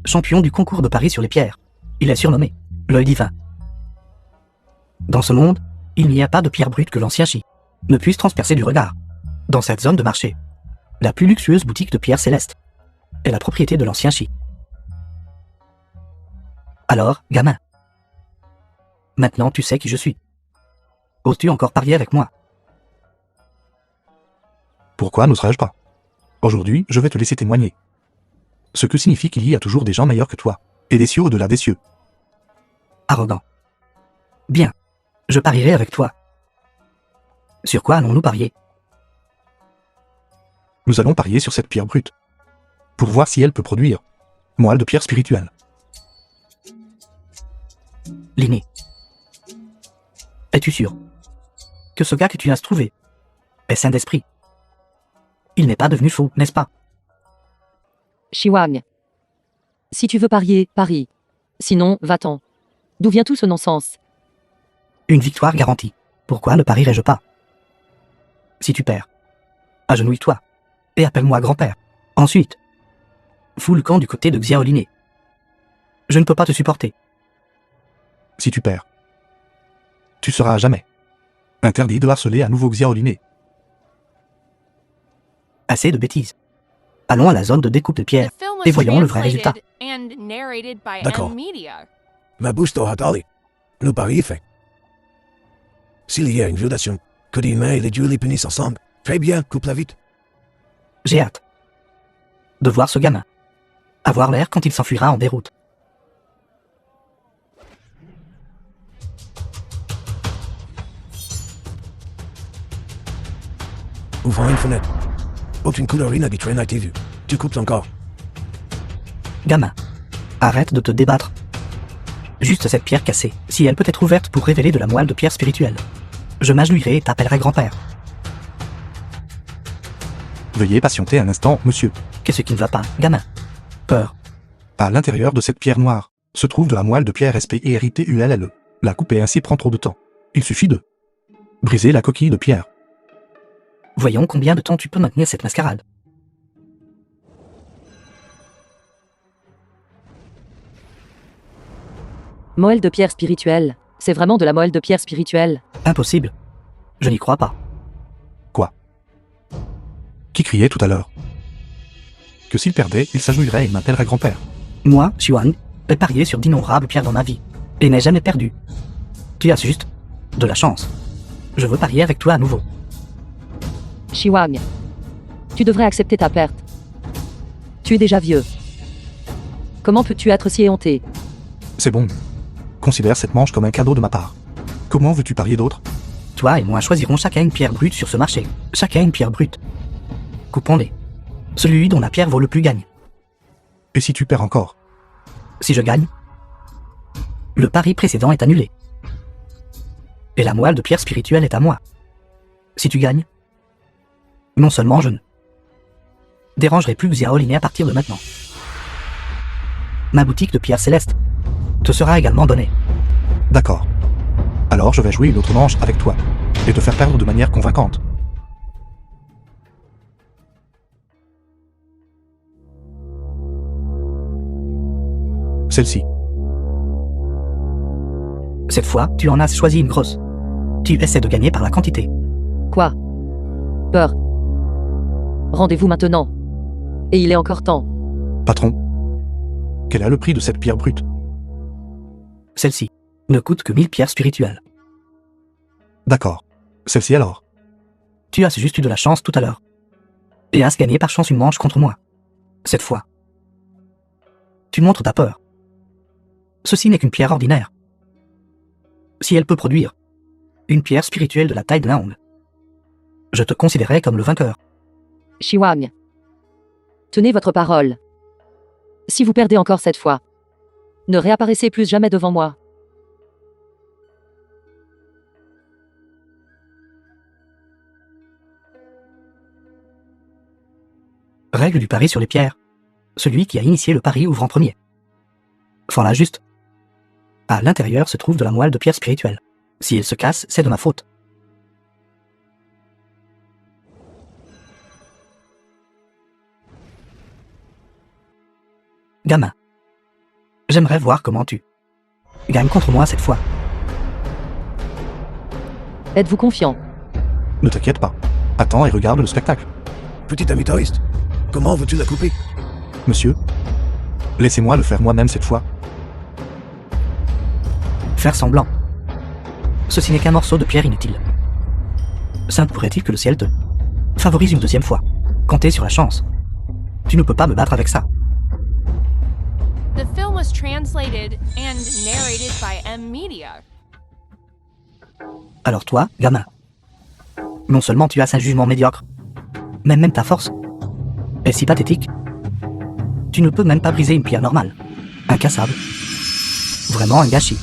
Speaker 3: Champion du concours de paris sur les pierres. Il est surnommé l'œil divin. Dans ce monde, il n'y a pas de pierre brute que l'ancien Chi ne puisse transpercer du regard. Dans cette zone de marché, la plus luxueuse boutique de pierres célestes est la propriété de l'ancien Chi. Alors, gamin, maintenant tu sais qui je suis. Oses-tu encore parier avec moi?
Speaker 1: Pourquoi n'oserais-je pas? Aujourd'hui, je vais te laisser témoigner. Ce que signifie qu'il y a toujours des gens meilleurs que toi, et des cieux au-delà des cieux.
Speaker 3: Arrogant. Bien. Je parierai avec toi. Sur quoi allons-nous parier?
Speaker 1: Nous allons parier sur cette pierre brute. Pour voir si elle peut produire. Moelle de pierre spirituelle.
Speaker 3: Linné. Es-tu sûr que ce gars que tu as trouvé est sain d'esprit? Il n'est pas devenu faux, n'est-ce pas?
Speaker 2: Shiwang. Si tu veux parier, parie. Sinon, va-t'en. D'où vient tout ce non-sens?
Speaker 3: Une victoire garantie. Pourquoi ne parierais-je pas? Si tu perds, agenouille-toi et appelle-moi grand-père. Ensuite, fous le camp du côté de Xiaoliné. Je ne peux pas te supporter.
Speaker 1: Si tu perds, tu seras à jamais interdit de harceler à nouveau Xiaoliné.
Speaker 3: Assez de bêtises. Allons à la zone de découpe de pierre
Speaker 4: The film
Speaker 3: et
Speaker 4: was
Speaker 3: voyons le vrai résultat.
Speaker 4: translated and narrated by
Speaker 5: D'accord.
Speaker 4: M Media.
Speaker 5: Ma bouche doit attendre. Le pari est fait. S'il y a une violation, que les humains et les dieux les punissent ensemble. Très bien, coupe-la vite.
Speaker 3: J'ai hâte de voir ce gamin avoir l'air quand il s'enfuira en déroute.
Speaker 5: Ouvrant une fenêtre. Aucune couleur inhabituelle n'a été vue. Tu coupes encore.
Speaker 3: Gamin, arrête de te débattre. Juste cette pierre cassée, si elle peut être ouverte pour révéler de la moelle de pierre spirituelle. Je m'agenouillerai et t'appellerai grand-père.
Speaker 1: Veuillez patienter un instant, monsieur.
Speaker 3: Qu'est-ce qui ne va pas, gamin? Peur.
Speaker 1: À l'intérieur de cette pierre noire, se trouve de la moelle de pierre SPIRITULLE. La couper ainsi prend trop de temps. Il suffit de briser la coquille de pierre.
Speaker 3: Voyons combien de temps tu peux maintenir cette mascarade.
Speaker 2: Moelle de pierre spirituelle. C'est vraiment de la moelle de pierre spirituelle.
Speaker 3: Impossible. Je n'y crois pas.
Speaker 1: Quoi? Qui criait tout à l'heure? Que s'il perdait, il s'agenouillerait et m'appellerait grand-père.
Speaker 3: Moi, Xuan, ai parié sur d'innombrables pierres dans ma vie, et n'ai jamais perdu. Tu as juste de la chance. Je veux parier avec toi à nouveau.
Speaker 2: Shiwang. Tu devrais accepter ta perte. Tu es déjà vieux. Comment peux-tu être si éhonté?
Speaker 1: C'est bon. Considère cette manche comme un cadeau de ma part. Comment veux-tu parier d'autre?
Speaker 3: Toi et moi choisirons chacun une pierre brute sur ce marché. Chacun une pierre brute. Coupons-les. Celui dont la pierre vaut le plus gagne.
Speaker 1: Et si tu perds encore?
Speaker 3: Si je gagne, le pari précédent est annulé. Et la moelle de pierre spirituelle est à moi. Si tu gagnes, non seulement je ne dérangerai plus Xiaoliné à partir de maintenant. Ma boutique de pierres célestes te sera également donnée.
Speaker 1: D'accord. Alors je vais jouer une autre manche avec toi, et te faire perdre de manière convaincante. Celle-ci.
Speaker 3: Cette fois, tu en as choisi une grosse. Tu essaies de gagner par la quantité.
Speaker 2: Quoi? Peur. Rendez-vous maintenant. Et il est encore temps.
Speaker 1: Patron, quel est le prix de cette pierre brute?
Speaker 3: Celle-ci ne coûte que 1000 pierres spirituelles.
Speaker 1: D'accord. Celle-ci alors.
Speaker 3: Tu as juste eu de la chance tout à l'heure. Et as gagné par chance une manche contre moi. Cette fois, tu montres ta peur. Ceci n'est qu'une pierre ordinaire. Si elle peut produire une pierre spirituelle de la taille de Naong, je te considérerai comme le vainqueur.
Speaker 2: Shiwang. Tenez votre parole. Si vous perdez encore cette fois, ne réapparaissez plus jamais devant moi.
Speaker 3: Règle du pari sur les pierres. Celui qui a initié le pari ouvre en premier. Fends-la juste. À l'intérieur se trouve de la moelle de pierre spirituelle. Si elle se casse, c'est de ma faute. Gamin, j'aimerais voir comment tu gagnes contre moi cette fois.
Speaker 2: Êtes-vous confiant?
Speaker 1: Ne t'inquiète pas. Attends et regarde le spectacle.
Speaker 5: Petit ami taoïste, comment veux-tu la couper?
Speaker 1: Monsieur, laissez-moi le faire moi-même cette fois.
Speaker 3: Faire semblant. Ceci n'est qu'un morceau de pierre inutile. Simple pourrait-il que le ciel te favorise une deuxième fois. Comptez sur la chance. Tu ne peux pas me battre avec ça.
Speaker 4: The film was translated and narrated by M Media.
Speaker 3: Alors toi, gamin, non seulement tu as un jugement médiocre, mais même ta force est si pathétique. Tu ne peux même pas briser une pierre normale. Incassable. Vraiment un gâchis.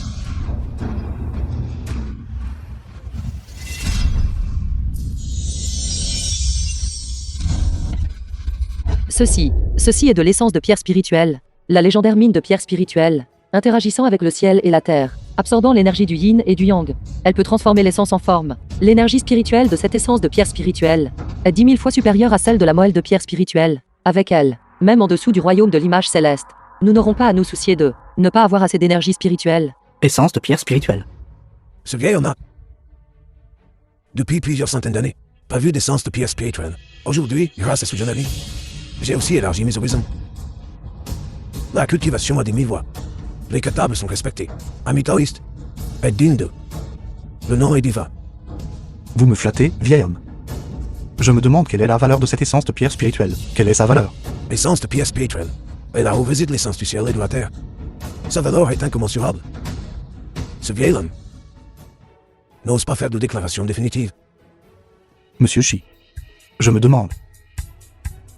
Speaker 2: Ceci est de l'essence de pierre spirituelle. La légendaire mine de pierre spirituelle, interagissant avec le ciel et la terre, absorbant l'énergie du yin et du yang. Elle peut transformer l'essence en forme. L'énergie spirituelle de cette essence de pierre spirituelle est 10 000 fois supérieure à celle de la moelle de pierre spirituelle. Avec elle, même en dessous du royaume de l'image céleste, nous n'aurons pas à nous soucier de ne pas avoir assez d'énergie spirituelle.
Speaker 3: Essence de pierre spirituelle.
Speaker 5: Ce vieil homme a, depuis plusieurs centaines d'années, pas vu d'essence de pierre spirituelle. Aujourd'hui, grâce à ce jeune ami, j'ai aussi élargi mes horizons. La cultivation a des mille voix. Les capables sont respectés. Ami taoïste est digne d'eux. Le nom est divin.
Speaker 1: Vous me flattez, vieil homme. Je me demande quelle est la valeur de cette essence de pierre spirituelle. Quelle est sa valeur?
Speaker 5: L'essence de pierre spirituelle est là où réside l'essence du ciel et de la terre. Sa valeur est incommensurable. Ce vieil homme n'ose pas faire de déclaration définitive.
Speaker 1: Monsieur Shi, je me demande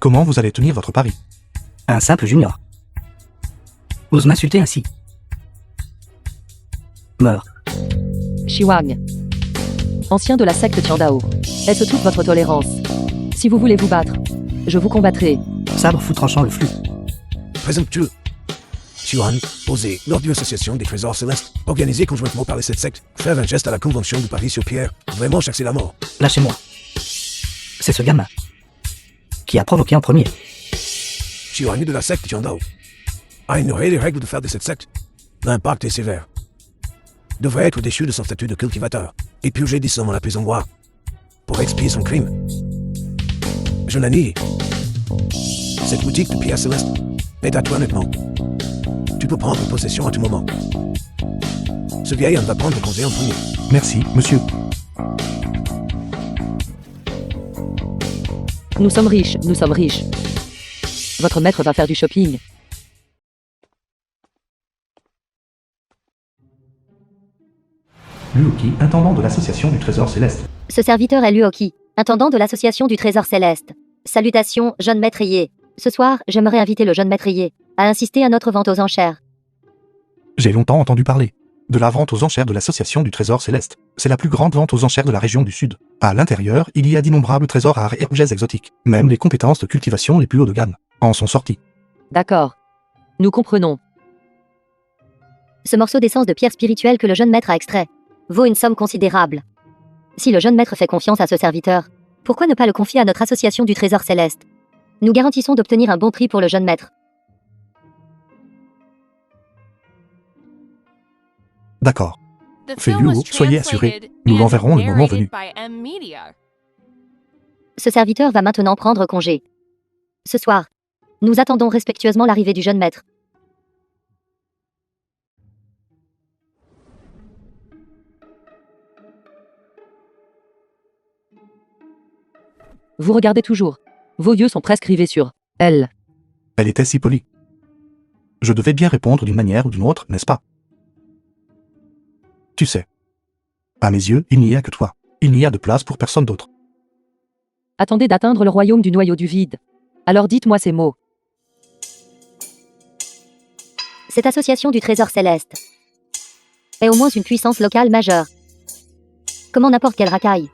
Speaker 1: comment vous allez tenir votre pari.
Speaker 3: Un simple junior ose m'insulter ainsi. Meurs.
Speaker 2: Shiwang, ancien de la secte Tiandao, est-ce toute votre tolérance? Si vous voulez vous battre, je vous combattrai.
Speaker 3: Sabre fou tranchant le flux.
Speaker 5: Présomptueux. Xuan, posé lors d'une association des trésors célestes, organisée conjointement par les 7 sectes, faire un geste à la convention du Paris sur Pierre, vraiment chasser la mort.
Speaker 3: Lâchez-moi. C'est ce gamin qui a provoqué en premier.
Speaker 5: Xuan de la secte Tiandao a ignoré les règles de fer de cette secte. L'impact est sévère. Devrait être déchu de son statut de cultivateur et purgé 10 ans dans la prison noire pour expier son crime. Je la nie. Cette boutique de pierre céleste est à toi nettement. Tu peux prendre possession à tout moment. Ce vieil homme va prendre congé en premier.
Speaker 1: Merci, monsieur.
Speaker 2: Nous sommes riches, nous sommes riches. Votre maître va faire du shopping.
Speaker 1: Luoki, intendant de l'association du Trésor Céleste.
Speaker 6: Ce serviteur est Luoki, intendant de l'association du Trésor Céleste. Salutations, jeune maîtrier. Ce soir, j'aimerais inviter le jeune maîtrier à insister à notre vente aux enchères.
Speaker 1: J'ai longtemps entendu parler de la vente aux enchères de l'association du Trésor Céleste. C'est la plus grande vente aux enchères de la région du Sud. À l'intérieur, il y a d'innombrables trésors rares et objets exotiques. Même les compétences de cultivation les plus haut de gamme en sont sorties.
Speaker 2: D'accord. Nous comprenons.
Speaker 6: Ce morceau d'essence de pierre spirituelle que le jeune maître a extrait vaut une somme considérable. Si le jeune maître fait confiance à ce serviteur, pourquoi ne pas le confier à notre association du Trésor Céleste? Nous garantissons d'obtenir un bon prix pour le jeune maître.
Speaker 1: D'accord.
Speaker 4: The
Speaker 1: Fais
Speaker 4: film was
Speaker 1: Luo, soyez assurés,
Speaker 4: translated
Speaker 1: nous
Speaker 4: and
Speaker 1: l'enverrons le moment
Speaker 4: narrated
Speaker 1: venu.
Speaker 4: by M Media.
Speaker 6: Ce serviteur va maintenant prendre congé. Ce soir, nous attendons respectueusement l'arrivée du jeune maître.
Speaker 2: Vous regardez toujours. Vos yeux sont presque rivés sur elle.
Speaker 1: Elle était si polie. Je devais bien répondre d'une manière ou d'une autre, n'est-ce pas? Tu sais. À mes yeux, il n'y a que toi. Il n'y a de place pour personne d'autre.
Speaker 2: Attendez d'atteindre le royaume du noyau du vide. Alors dites-moi ces mots.
Speaker 6: Cette association du Trésor Céleste est au moins une puissance locale majeure. Comment n'importe quelle racaille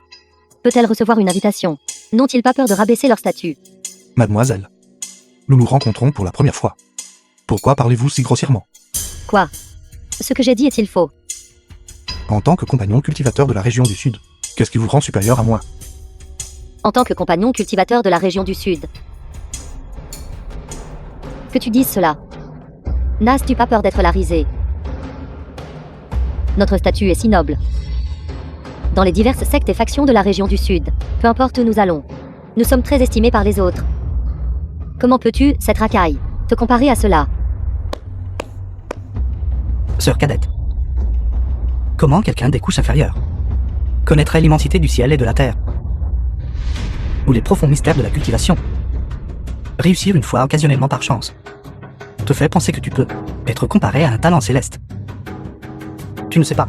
Speaker 6: peut-elle recevoir une invitation? N'ont-ils pas peur de rabaisser leur statut?
Speaker 1: Mademoiselle, nous nous rencontrons pour la première fois. Pourquoi parlez-vous si grossièrement?
Speaker 6: Quoi? Ce que j'ai dit est-il faux?
Speaker 1: En tant que compagnon cultivateur de la région du Sud, qu'est-ce qui vous rend supérieur à moi?
Speaker 6: En tant que compagnon cultivateur de la région du Sud. Que tu dises cela. N'as-tu pas peur d'être la risée? Notre statut est si noble. Dans les diverses sectes et factions de la région du Sud, peu importe où nous allons, nous sommes très estimés par les autres. Comment peux-tu, cette racaille, te comparer à cela?
Speaker 3: Sœur cadette. Comment quelqu'un des couches inférieures connaîtrait l'immensité du ciel et de la terre, ou les profonds mystères de la cultivation? Réussir une fois occasionnellement par chance te fait penser que tu peux être comparé à un talent céleste. Tu ne sais pas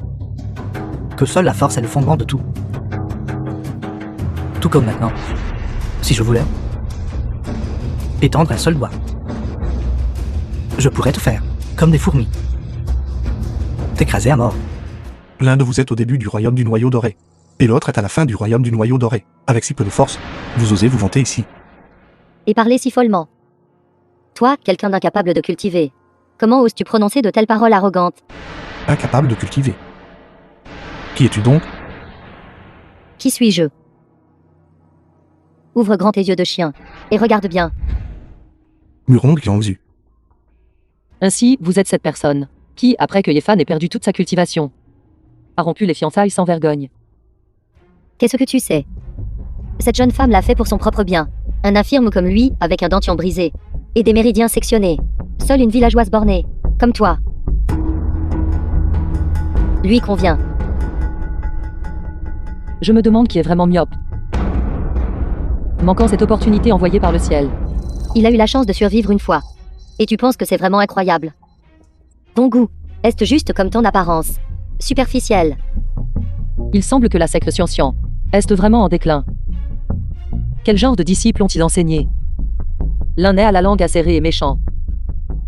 Speaker 3: que seule la force est le fondement de tout. Tout comme maintenant, si je voulais étendre un seul doigt, je pourrais te faire comme des fourmis, t'écraser à mort.
Speaker 1: L'un de vous est au début du royaume du noyau doré, et l'autre est à la fin du royaume du noyau doré. Avec si peu de force, vous osez vous vanter ici.
Speaker 6: Et parler si follement. Toi, quelqu'un d'incapable de cultiver. Comment oses-tu prononcer de telles paroles arrogantes?
Speaker 1: Incapable de cultiver. Qui es-tu donc?
Speaker 6: Qui suis-je? Ouvre grand tes yeux de chien, et regarde bien.
Speaker 1: Murong Yangzu.
Speaker 2: Ainsi, vous êtes cette personne, qui, après que Yefan ait perdu toute sa cultivation, a rompu les fiançailles sans vergogne.
Speaker 6: Qu'est-ce que tu sais? Cette jeune femme l'a fait pour son propre bien. Un infirme comme lui, avec un dentition brisé, et des méridiens sectionnés. Seule une villageoise bornée, comme toi, lui convient.
Speaker 2: Je me demande qui est vraiment myope, manquant cette opportunité envoyée par le ciel.
Speaker 6: Il a eu la chance de survivre une fois. Et tu penses que c'est vraiment incroyable? Ton goût, est juste comme ton apparence. Superficielle.
Speaker 2: Il semble que la secte Xianxian est vraiment en déclin. Quel genre de disciples ont-ils enseigné? L'un est à la langue acérée et méchant.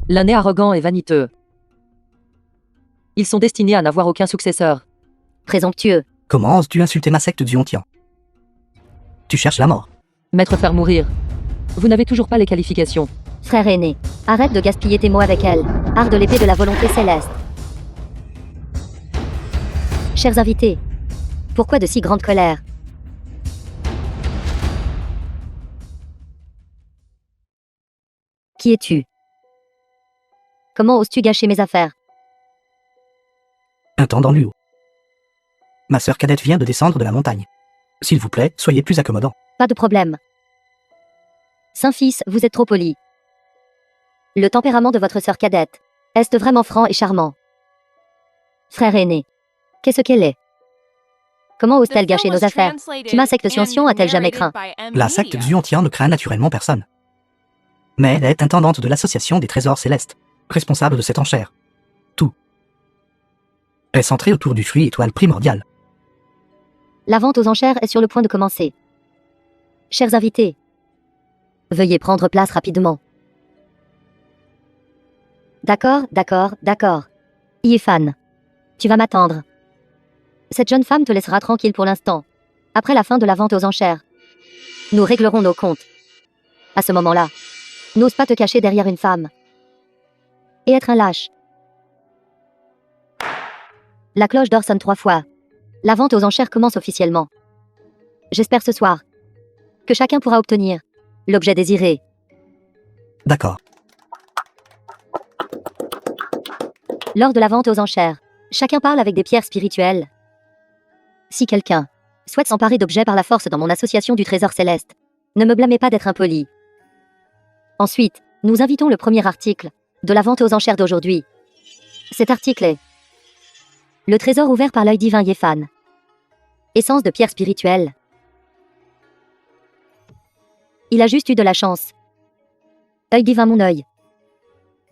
Speaker 2: L'un est arrogant et vaniteux. Ils sont destinés à n'avoir aucun successeur.
Speaker 6: Présomptueux.
Speaker 3: Comment oses-tu insulter ma secte du Hontian? Tu cherches la mort.
Speaker 2: Maître faire mourir. Vous n'avez toujours pas les qualifications.
Speaker 6: Frère aîné, arrête de gaspiller tes mots avec elle. Art de l'épée de la volonté céleste. Chers invités, pourquoi de si grande colère? Qui es-tu? Comment oses-tu gâcher mes affaires?
Speaker 3: Un temps dans l'Uo. Ma sœur cadette vient de descendre de la montagne. S'il vous plaît, soyez plus accommodant.
Speaker 6: Pas de problème. Saint-Fils, vous êtes trop poli. Le tempérament de votre sœur cadette est vraiment franc et charmant. Frère aîné, qu'est-ce qu'elle est? Comment ose-t-elle gâcher nos affaires? Qui ma secte Xianxian a-t-elle jamais craint?
Speaker 3: La secte Xuantian ne craint naturellement personne. Mais elle est intendante de l'association des trésors célestes, responsable de cette enchère. Tout est centré autour du fruit étoile primordial.
Speaker 6: La vente aux enchères est sur le point de commencer. Chers invités, veuillez prendre place rapidement. D'accord, d'accord, d'accord. Yefan, tu vas m'attendre. Cette jeune femme te laissera tranquille pour l'instant. Après la fin de la vente aux enchères, nous réglerons nos comptes. À ce moment-là, n'ose pas te cacher derrière une femme et être un lâche. La cloche d'or sonne 3 fois. La vente aux enchères commence officiellement. J'espère ce soir que chacun pourra obtenir l'objet désiré.
Speaker 3: D'accord.
Speaker 6: Lors de la vente aux enchères, chacun parle avec des pierres spirituelles. Si quelqu'un souhaite s'emparer d'objets par la force dans mon association du trésor céleste, ne me blâmez pas d'être impoli. Ensuite, nous invitons le premier article de la vente aux enchères d'aujourd'hui. Cet article est le trésor ouvert par l'œil divin Yefan. Essence de pierre spirituelle. Il a juste eu de la chance. Œil divin mon œil.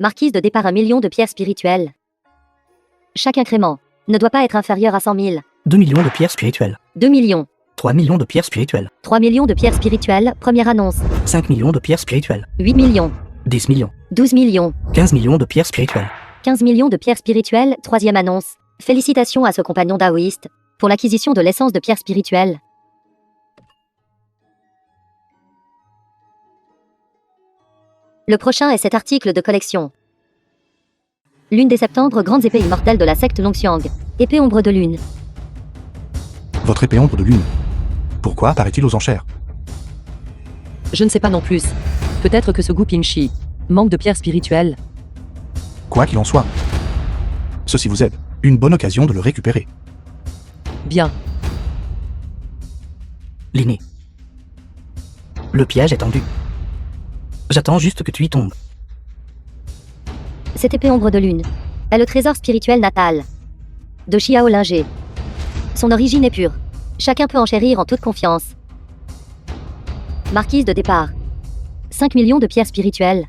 Speaker 6: Marquise de départ 1 million de pierres spirituelles. Chaque incrément ne doit pas être inférieur à 100 000.
Speaker 3: 2 millions de pierres spirituelles.
Speaker 6: 2 millions.
Speaker 3: 3 millions de pierres spirituelles.
Speaker 6: 3 millions de pierres spirituelles, première annonce.
Speaker 3: 5 millions de pierres spirituelles.
Speaker 6: 8 millions.
Speaker 3: 10 millions.
Speaker 6: 12 millions.
Speaker 3: 15 millions de pierres spirituelles.
Speaker 6: 15 millions de pierres spirituelles, troisième annonce. Félicitations à ce compagnon daoïste pour l'acquisition de l'essence de pierres spirituelles. Le prochain est cet article de collection. Lune des septembre, grandes épées immortelles de la secte Longxiang. Épée ombre de lune.
Speaker 1: Votre épée ombre de lune. Pourquoi apparaît-il aux enchères?
Speaker 2: Je ne sais pas non plus. Peut-être que ce Gu Pingxi manque de pierres spirituelles.
Speaker 1: Quoi qu'il en soit, ceci vous aide. Une bonne occasion de le récupérer.
Speaker 2: Bien.
Speaker 3: L'aîné. Le piège est tendu. J'attends juste que tu y tombes.
Speaker 6: Cette épée ombre de lune est le trésor spirituel natal de Xiao Linger. Son origine est pure. Chacun peut enchérir en toute confiance. Marquise de départ. 5 millions de pierres spirituelles.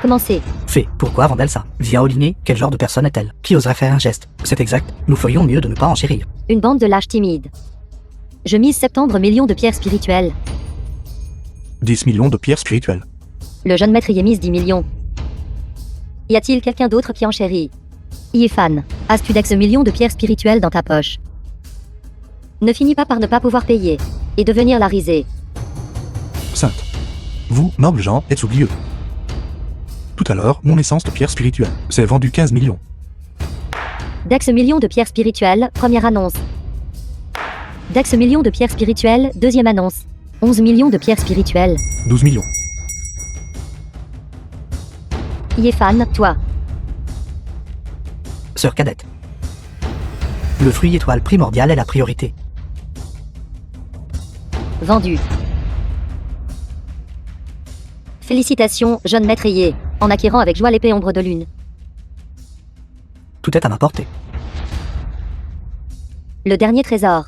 Speaker 6: Commencez.
Speaker 3: Fais, pourquoi vend-elle ça? Via Oliné, quel genre de personne est-elle? Qui oserait faire un geste? C'est exact, nous ferions mieux de ne pas enchérir.
Speaker 6: Une bande de lâches timides. Je mise septembre millions de pierres spirituelles.
Speaker 1: 10 millions de pierres spirituelles.
Speaker 6: Le jeune maître y mise 10 millions. Y a-t-il quelqu'un d'autre qui enchérit? Yéfan, as-tu d'ex millions de pierres spirituelles dans ta poche? Ne finis pas par ne pas pouvoir payer. Et devenir la risée.
Speaker 1: Sainte. Vous, nobles gens, êtes oublieux. Tout à l'heure, mon essence de pierres spirituelles s'est vendue 15 millions.
Speaker 6: D'ex millions de pierres spirituelles, première annonce. D'ex millions de pierres spirituelles, deuxième annonce. 11 millions de pierres spirituelles.
Speaker 1: 12 millions.
Speaker 6: Yéfan, toi.
Speaker 3: Sœur cadette. Le fruit étoile primordial est la priorité.
Speaker 6: Vendu. Félicitations, jeune maître Yé, en acquérant avec joie l'épée ombre de lune.
Speaker 3: Tout est à ma portée.
Speaker 6: Le dernier trésor.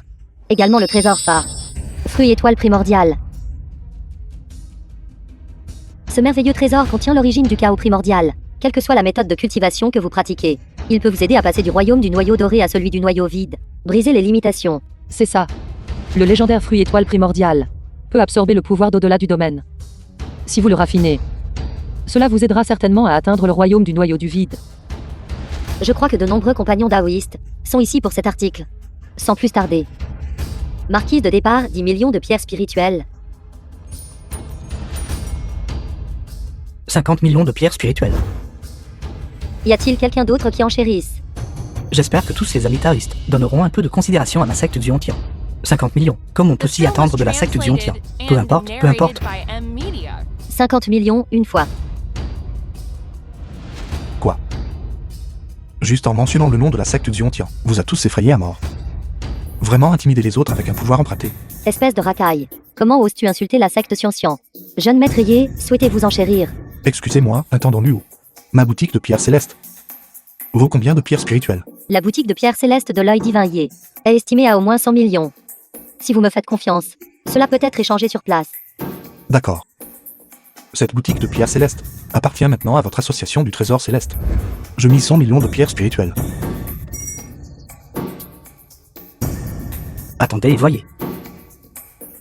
Speaker 6: Également le trésor phare. Fruit étoile primordial. Ce merveilleux trésor contient l'origine du chaos primordial. Quelle que soit la méthode de cultivation que vous pratiquez, il peut vous aider à passer du royaume du noyau doré à celui du noyau vide. Briser les limitations.
Speaker 2: C'est ça. Le légendaire fruit étoile primordial peut absorber le pouvoir d'au-delà du domaine. Si vous le raffinez, cela vous aidera certainement à atteindre le royaume du noyau du vide.
Speaker 6: Je crois que de nombreux compagnons daoïstes sont ici pour cet article. Sans plus tarder. Marquise de départ, 10 millions de pierres spirituelles.
Speaker 3: 50 millions de pierres spirituelles.
Speaker 6: Y a-t-il quelqu'un d'autre qui enchérisse?
Speaker 3: J'espère que tous ces amis taoïstes donneront un peu de considération à ma secte du Ontian. 50 millions, comme on peut s'y attendre de la secte du Ontian. Peu importe, peu importe.
Speaker 6: 50 millions, une fois.
Speaker 1: Quoi? Juste en mentionnant le nom de la secte Ziontian, vous a tous effrayés à mort. Vraiment intimider les autres avec un pouvoir emprunté.
Speaker 6: Espèce de racaille. Comment oses-tu insulter la secte Xianxian? Jeune maître Yé, souhaitez-vous enchérir?
Speaker 1: Excusez-moi, intendant Luo. Ma boutique de pierres célestes vaut combien de pierres spirituelles?
Speaker 6: La boutique de pierres célestes de l'œil divin Yé est estimée à au moins 100 millions. Si vous me faites confiance, cela peut être échangé sur place.
Speaker 1: D'accord. Cette boutique de pierres célestes appartient maintenant à votre association du trésor céleste. Je mise 100 millions de pierres spirituelles.
Speaker 3: Attendez et voyez.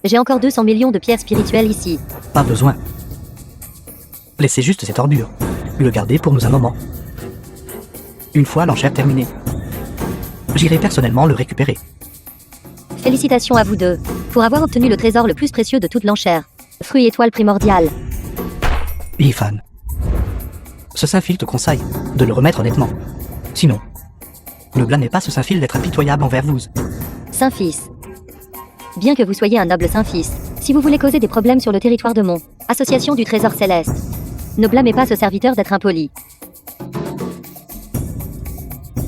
Speaker 6: J'ai encore 200 millions de pierres spirituelles ici.
Speaker 3: Pas besoin. Laissez juste cette ordure. Le garder pour nous un moment. Une fois l'enchère terminée, j'irai personnellement le récupérer.
Speaker 6: Félicitations à vous deux, pour avoir obtenu le trésor le plus précieux de toute l'enchère. Fruit étoile primordial.
Speaker 3: Yifan. Ce Saint-Fil te conseille de le remettre honnêtement. Sinon, ne blâmez pas ce Saint-Fil d'être impitoyable envers vous.
Speaker 6: Saint-Fils. Bien que vous soyez un noble Saint-Fils, si vous voulez causer des problèmes sur le territoire de mon association du trésor céleste, ne blâmez pas ce serviteur d'être impoli.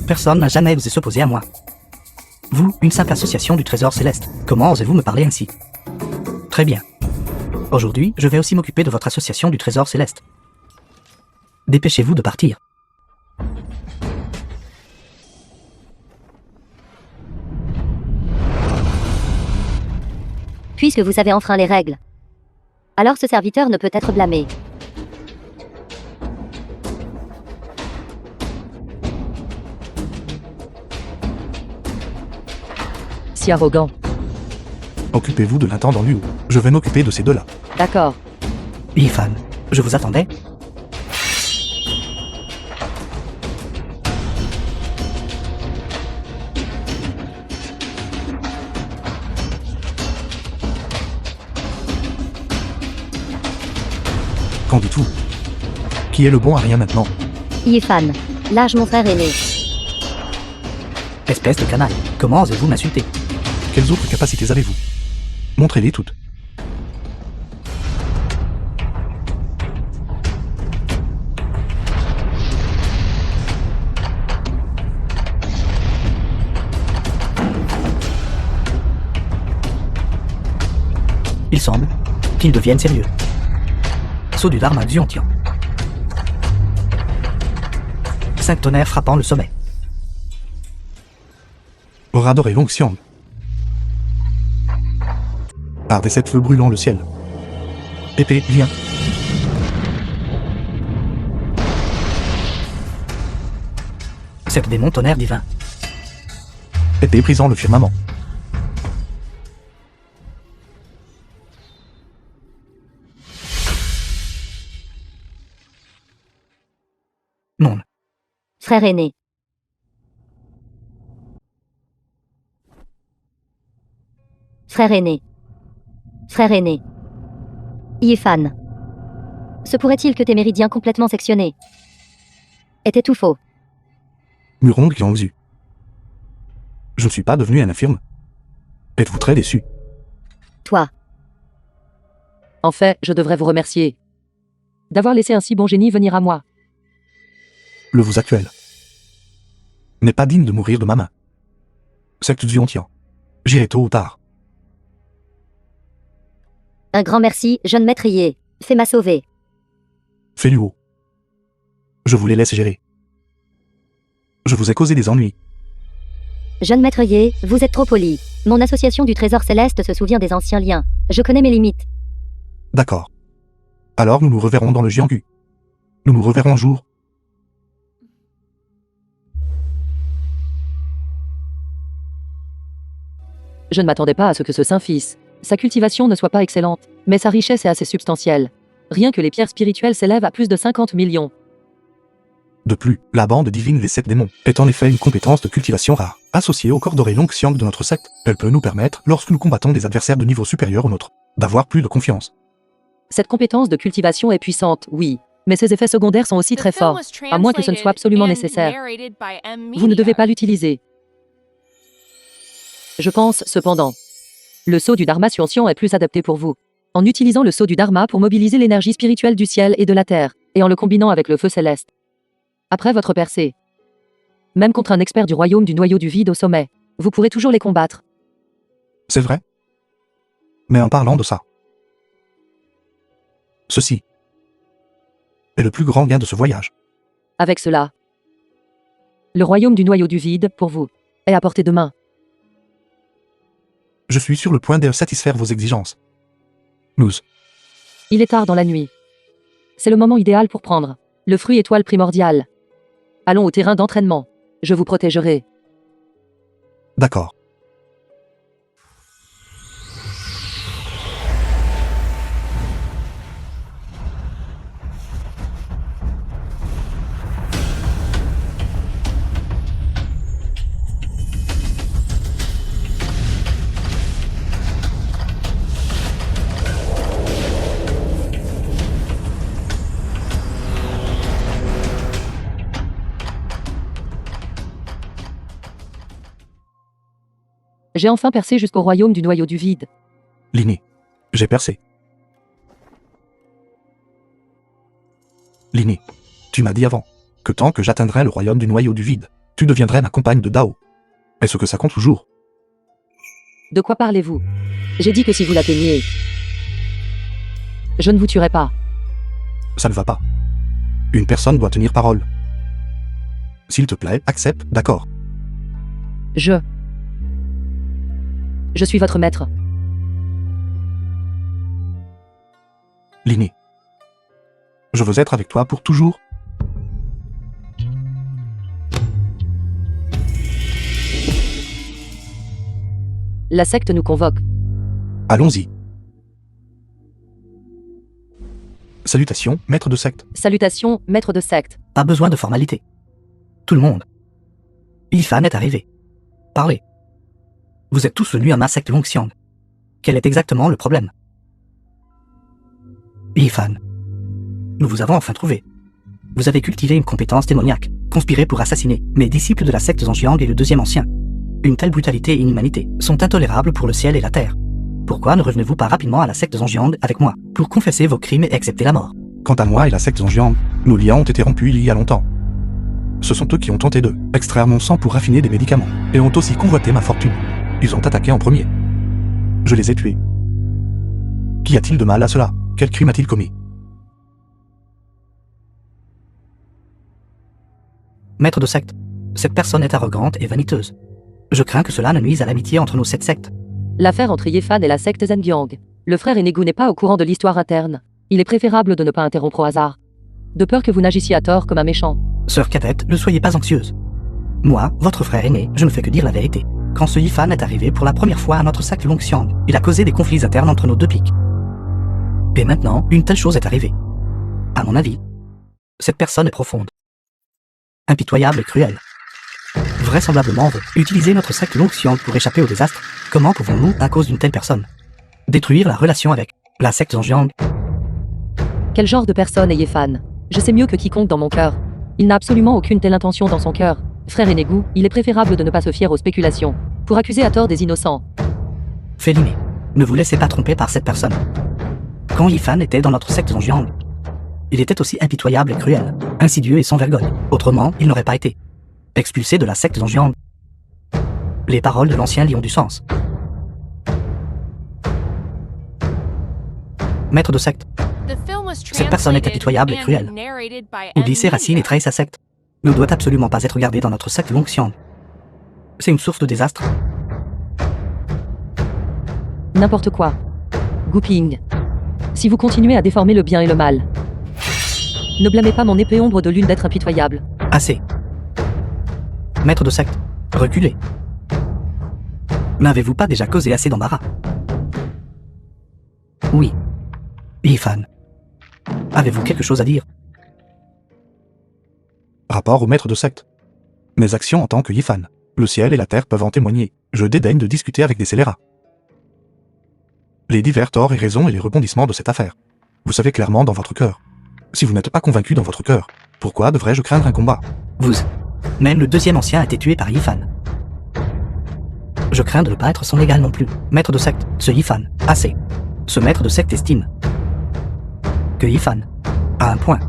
Speaker 3: Personne n'a jamais osé s'opposer à moi. Vous, une simple association du trésor céleste, comment osez-vous me parler ainsi? Très bien. Aujourd'hui, je vais aussi m'occuper de votre association du trésor céleste. Dépêchez-vous de partir.
Speaker 6: Puisque vous avez enfreint les règles, alors ce serviteur ne peut être blâmé.
Speaker 2: Si arrogant.
Speaker 1: Occupez-vous de l'intendant Luo. Je vais m'occuper de ces deux-là.
Speaker 2: D'accord.
Speaker 3: Yifan, je vous attendais.
Speaker 1: Qu'en dites-vous? Qui est le bon à rien maintenant?
Speaker 6: Yifan, lâche mon frère aîné.
Speaker 3: Espèce de canaille, comment osez-vous m'insulter?
Speaker 1: Quelles autres capacités avez-vous? Montrez-les toutes.
Speaker 3: Il semble qu'ils deviennent sérieux. Saut du Dharma Ziontian. 5 tonnerres frappant le sommet.
Speaker 1: Aura adoré Long Xiang. Art des 7 feux brûlant le ciel. Épée, lien.
Speaker 3: Sept démons tonnerre divin.
Speaker 1: Épée brisant le firmament.
Speaker 3: Non.
Speaker 6: Frère aîné. Frère aîné. Frère aîné. Yifan. Se pourrait-il que tes méridiens complètement sectionnés étaient tout faux?
Speaker 1: Murong Yangzu. Je ne suis pas devenu un infirme. Êtes-vous très déçu?
Speaker 6: Toi.
Speaker 2: En fait, je devrais vous remercier d'avoir laissé un si bon génie venir à moi.
Speaker 1: Le vous actuel n'est pas digne de mourir de ma main. Secte du Ontian. J'irai tôt ou tard.
Speaker 6: Un grand merci, jeune maîtrier. Fais-moi sauver.
Speaker 1: Fais-lui. Je vous les laisse gérer. Je vous ai causé des ennuis.
Speaker 6: Jeune maîtrier, vous êtes trop poli. Mon association du Trésor Céleste se souvient des anciens liens. Je connais mes limites.
Speaker 1: D'accord. Alors nous nous reverrons dans le Jianghu. Nous nous reverrons un jour.
Speaker 2: Je ne m'attendais pas à ce que ce saint fils, sa cultivation ne soit pas excellente, mais sa richesse est assez substantielle. Rien que les pierres spirituelles s'élèvent à plus de 50 millions.
Speaker 1: De plus, la bande divine des 7 démons est en effet une compétence de cultivation rare, associée au corps doré Long Xiang de notre secte. Elle peut nous permettre, lorsque nous combattons des adversaires de niveau supérieur au nôtre, d'avoir plus de confiance.
Speaker 2: Cette compétence de cultivation est puissante, oui, mais ses effets secondaires sont aussi très forts, à moins que ce ne soit absolument nécessaire. Vous ne devez pas l'utiliser. Je pense, cependant, le sceau du Dharma Xiong est plus adapté pour vous. En utilisant le sceau du Dharma pour mobiliser l'énergie spirituelle du ciel et de la terre, et en le combinant avec le feu céleste. Après votre percée, même contre un expert du royaume du noyau du vide au sommet, vous pourrez toujours les combattre.
Speaker 1: C'est vrai? Mais en parlant de ça, ceci est le plus grand gain de ce voyage.
Speaker 2: Avec cela, le royaume du noyau du vide, pour vous, est à portée de main.
Speaker 1: Je suis sur le point de satisfaire vos exigences. Nous.
Speaker 2: Il est tard dans la nuit. C'est le moment idéal pour prendre le fruit étoile primordial. Allons au terrain d'entraînement. Je vous protégerai.
Speaker 1: D'accord.
Speaker 2: J'ai enfin percé jusqu'au royaume du noyau du vide.
Speaker 1: Linné. J'ai percé. Linné. Tu m'as dit avant que tant que j'atteindrais le royaume du noyau du vide, tu deviendrais ma compagne de Dao. Est-ce que ça compte toujours?
Speaker 2: De quoi parlez-vous? J'ai dit que si vous l'atteigniez, je ne vous tuerai pas.
Speaker 1: Ça ne va pas. Une personne doit tenir parole. S'il te plaît, accepte, d'accord.
Speaker 2: Je suis votre maître.
Speaker 1: Linné. Je veux être avec toi pour toujours.
Speaker 2: La secte nous convoque.
Speaker 1: Allons-y. Salutations, maître de secte.
Speaker 2: Salutations, maître de secte.
Speaker 3: Pas besoin de formalité. Tout le monde. Yifan est arrivé. Parlez. Vous êtes tous venus à ma secte Long Xiang. Quel est exactement le problème? Yifan. Nous vous avons enfin trouvé. Vous avez cultivé une compétence démoniaque, conspiré pour assassiner mes disciples de la secte Zhangjiang et le deuxième ancien. Une telle brutalité et inhumanité sont intolérables pour le ciel et la terre. Pourquoi ne revenez-vous pas rapidement à la secte Zhangjiang avec moi, pour confesser vos crimes et accepter la mort?
Speaker 1: Quant à moi et la secte Zhangjiang, nos liens ont été rompus il y a longtemps. Ce sont eux qui ont tenté de extraire mon sang pour raffiner des médicaments, et ont aussi convoité ma fortune. Ils ont attaqué en premier. Je les ai tués. Qu'y a-t-il de mal à cela? Quel crime a-t-il commis?
Speaker 3: Maître de secte, cette personne est arrogante et vaniteuse. Je crains que cela ne nuise à l'amitié entre nos 7 sectes.
Speaker 2: L'affaire entre Yefan et la secte Zengyang. Le frère Enegu n'est pas au courant de l'histoire interne. Il est préférable de ne pas interrompre au hasard. De peur que vous n'agissiez à tort comme un méchant.
Speaker 3: Sœur cadette, ne soyez pas anxieuse. Moi, votre frère aîné, je ne fais que dire la vérité. Quand ce Yifan est arrivé pour la première fois à notre secte Longxiang, il a causé des conflits internes entre nos 2 pics. Et maintenant, une telle chose est arrivée. À mon avis, cette personne est profonde, impitoyable et cruelle. Vraisemblablement, on veut utiliser notre secte Longxiang pour échapper au désastre. Comment pouvons-nous, à cause d'une telle personne, détruire la relation avec la secte Zhongyang?
Speaker 2: Quel genre de personne est Yefan? Je sais mieux que quiconque dans mon cœur. Il n'a absolument aucune telle intention dans son cœur. Frère Enegu, il est préférable de ne pas se fier aux spéculations, pour accuser à tort des innocents.
Speaker 3: Féliné, ne vous laissez pas tromper par cette personne. Quand Yifan était dans notre secte Zhongyang, il était aussi impitoyable et cruel, insidieux et sans vergogne. Autrement, il n'aurait pas été expulsé de la secte Zhongyang. Les paroles de l'ancien lion du sens. Maître de secte,
Speaker 4: Cette personne est impitoyable et cruelle.
Speaker 3: oublie ses racines et trahit sa secte. Ne doit absolument pas être gardé dans notre secte Longxiang. C'est une source de désastre.
Speaker 2: N'importe quoi. Gouping. Si vous continuez à déformer le bien et le mal, ne blâmez pas mon épée ombre de lune d'être impitoyable.
Speaker 3: Assez. Maître de secte, reculez. N'avez-vous pas déjà causé assez d'embarras? Oui. Yifan. Avez-vous quelque chose à dire?
Speaker 1: Rapport au maître de secte. Mes actions en tant que Yifan. Le ciel et la terre peuvent en témoigner. Je dédaigne de discuter avec des scélérats. Les divers torts et raisons et les rebondissements de cette affaire. Vous savez clairement dans votre cœur. Si vous n'êtes pas convaincu dans votre cœur, pourquoi devrais-je craindre un combat?
Speaker 3: Vous. Même le 2e ancien a été tué par Yifan. Je crains de ne pas être son égal non plus. Maître de secte, ce Yifan. Assez. Ce maître de secte estime que Yifan a un point.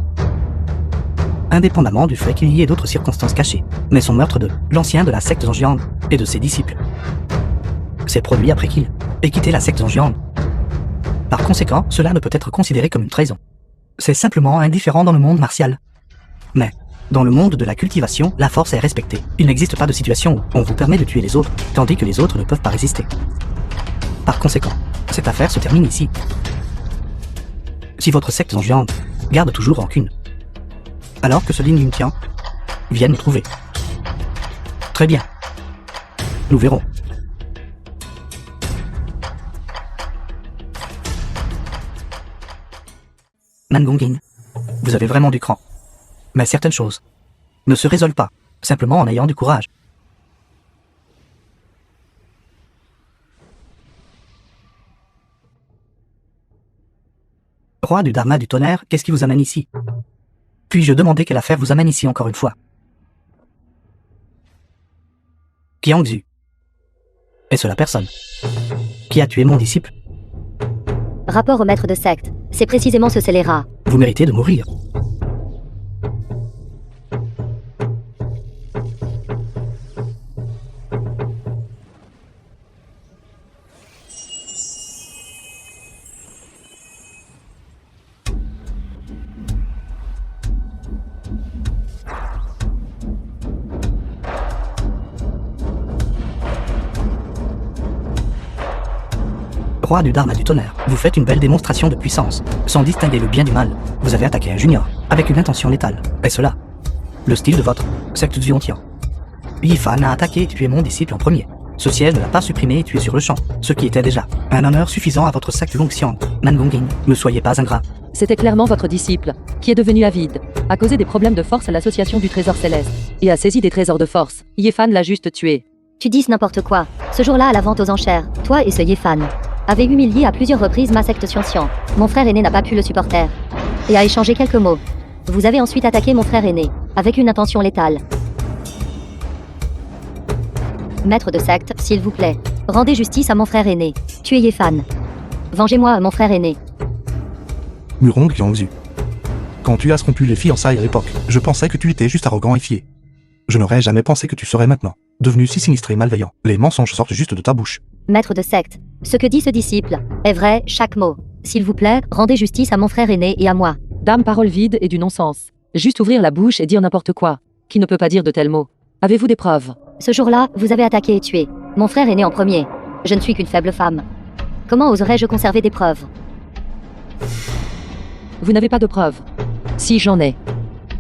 Speaker 3: Indépendamment du fait qu'il y ait d'autres circonstances cachées, mais son meurtre de l'ancien de la secte Zhongyang et de ses disciples s'est produit après qu'il ait quitté la secte Zhongyang. Par conséquent, cela ne peut être considéré comme une trahison. C'est simplement indifférent dans le monde martial. Mais, dans le monde de la cultivation, la force est respectée. Il n'existe pas de situation où on vous permet de tuer les autres, tandis que les autres ne peuvent pas résister. Par conséquent, cette affaire se termine ici. Si votre secte Zhongyang garde toujours rancune, alors que ce Lin Yuntian vienne nous trouver. Très bien. Nous verrons. Nangonging, vous avez vraiment du cran. Mais certaines choses ne se résolvent pas, simplement en ayant du courage. Roi du Dharma du tonnerre, qu'est-ce qui vous amène ici? Puis-je demander quelle affaire vous amène ici encore une fois? Qiangzu. Est-ce la personne qui a tué mon disciple?
Speaker 6: Rapport au maître de secte. C'est précisément ce scélérat.
Speaker 3: Vous méritez de mourir. Roi du Dharma du tonnerre, vous faites une belle démonstration de puissance. Sans distinguer le bien du mal, vous avez attaqué un junior, avec une intention létale. Et cela, le style de votre secte Zhuangtian. Yifan a attaqué et tué mon disciple en premier. Ce siège ne l'a pas supprimé et tué sur le champ, ce qui était déjà un honneur suffisant à votre secte Longxiang. Nangonging, ne soyez pas ingrat.
Speaker 2: C'était clairement votre disciple, qui est devenu avide, a causé des problèmes de force à l'association du trésor céleste, et a saisi des trésors de force. Yefan l'a juste tué.
Speaker 6: Tu dis n'importe quoi. Ce jour-là à la vente aux enchères, toi et ce Yefan avez humilié à plusieurs reprises ma secte Xianxian. Mon frère aîné n'a pas pu le supporter et a échangé quelques mots. Vous avez ensuite attaqué mon frère aîné, avec une intention létale. Maître de secte, s'il vous plaît, rendez justice à mon frère aîné. Tuez Yefan. Vengez-moi, mon frère aîné.
Speaker 1: Murong Qiangzu. Quand tu as rompu les fiançailles à l'époque, je pensais que tu étais juste arrogant et fier. Je n'aurais jamais pensé que tu serais maintenant devenu si sinistré et malveillant. Les mensonges sortent juste de ta bouche.
Speaker 6: Maître de secte, ce que dit ce disciple est vrai, chaque mot. S'il vous plaît, rendez justice à mon frère aîné et à moi.
Speaker 2: Dame, parole vide et du non-sens. Juste ouvrir la bouche et dire n'importe quoi. Qui ne peut pas dire de tels mots? Avez-vous des preuves?
Speaker 6: Ce jour-là, vous avez attaqué et tué. Mon frère est né en premier. Je ne suis qu'une faible femme. Comment oserais-je conserver des preuves?
Speaker 2: Vous n'avez pas de preuves? Si, j'en ai.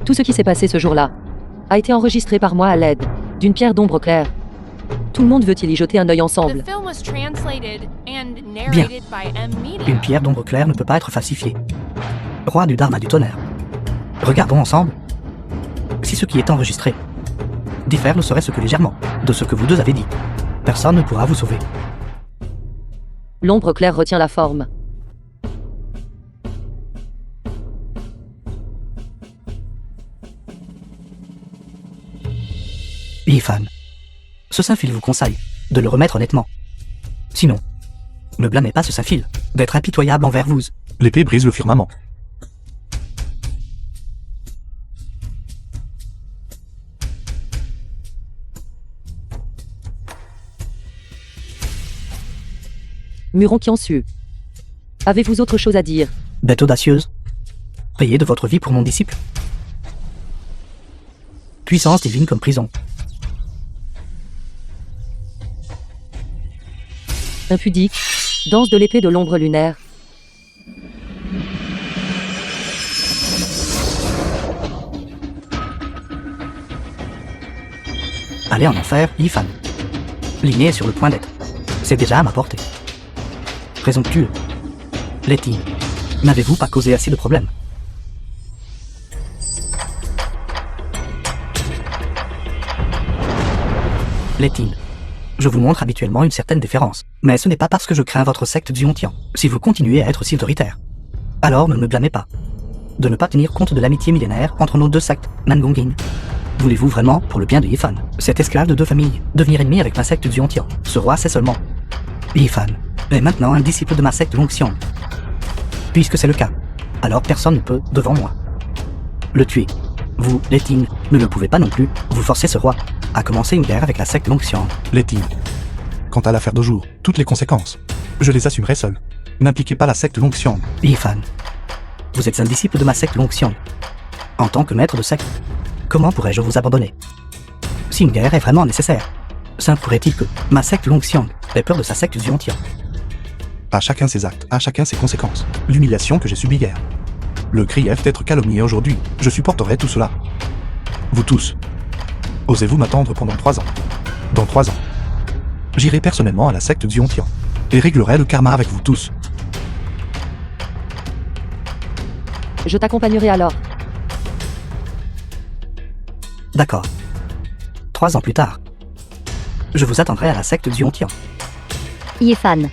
Speaker 2: Tout ce qui s'est passé ce jour-là a été enregistré par moi à l'aide d'une pierre d'ombre claire. Tout le monde veut-il y jeter un œil
Speaker 4: The
Speaker 2: ensemble?
Speaker 4: film was translated and narrated by M Media.
Speaker 3: Une pierre d'ombre claire ne peut pas être falsifiée. Roi du Dharma du tonnerre. Regardons ensemble. Si ce qui est enregistré diffère ne serait-ce que légèrement de ce que vous deux avez dit, personne ne pourra vous sauver.
Speaker 2: L'ombre claire retient la forme.
Speaker 3: Yifan, ce Saint-Fil vous conseille de le remettre honnêtement. Sinon, ne blâmez pas ce Saint-Fil d'être impitoyable envers vous.
Speaker 1: L'épée brise le firmament.
Speaker 2: Muron Kiansu. Avez-vous autre chose à dire?
Speaker 3: Bête audacieuse, payez de votre vie pour mon disciple. Puissance divine comme prison.
Speaker 2: Impudique. Danse de l'épée de l'ombre lunaire.
Speaker 3: Allez en enfer, Yifan. Ligné est sur le point d'être. C'est déjà à ma portée. Présomptueux. Letty, n'avez-vous pas causé assez de problèmes? Letty, je vous montre habituellement une certaine déférence, mais ce n'est pas parce que je crains votre secte Xiontian. Si vous continuez à être si autoritaire, alors ne me blâmez pas de ne pas tenir compte de l'amitié millénaire entre nos deux sectes, Nangongin. Voulez-vous vraiment, pour le bien de Yifan, cet esclave de deux familles, devenir ennemi avec ma secte Xiontian? Ce roi sait seulement. Yifan est maintenant un disciple de ma secte Longxiang. Puisque c'est le cas, alors personne ne peut, devant moi, le tuer. Vous, les Ting, ne le pouvez pas non plus, vous forcez ce roi à commencer une guerre avec la secte Longxiang.
Speaker 1: Letty. Quant à l'affaire d'Aujour, toutes les conséquences, je les assumerai seul. N'impliquez pas la secte Longxiang.
Speaker 3: Yifan, vous êtes un disciple de ma secte Longxiang. En tant que maître de secte, comment pourrais-je vous abandonner? Si une guerre est vraiment nécessaire, ça pourrait-il que ma secte Longxiang ait peur de sa secte Xiontian?
Speaker 1: À chacun ses actes, à chacun ses conséquences. L'humiliation que j'ai subie hier. Le grief d'être calomnié aujourd'hui, je supporterai tout cela. Vous tous, osez-vous m'attendre pendant 3 ans? Dans 3 ans, j'irai personnellement à la secte Xiontian et réglerai le karma avec vous tous.
Speaker 2: Je t'accompagnerai alors.
Speaker 3: D'accord. 3 ans plus tard, je vous attendrai à la secte Xiontian.
Speaker 6: Yifan.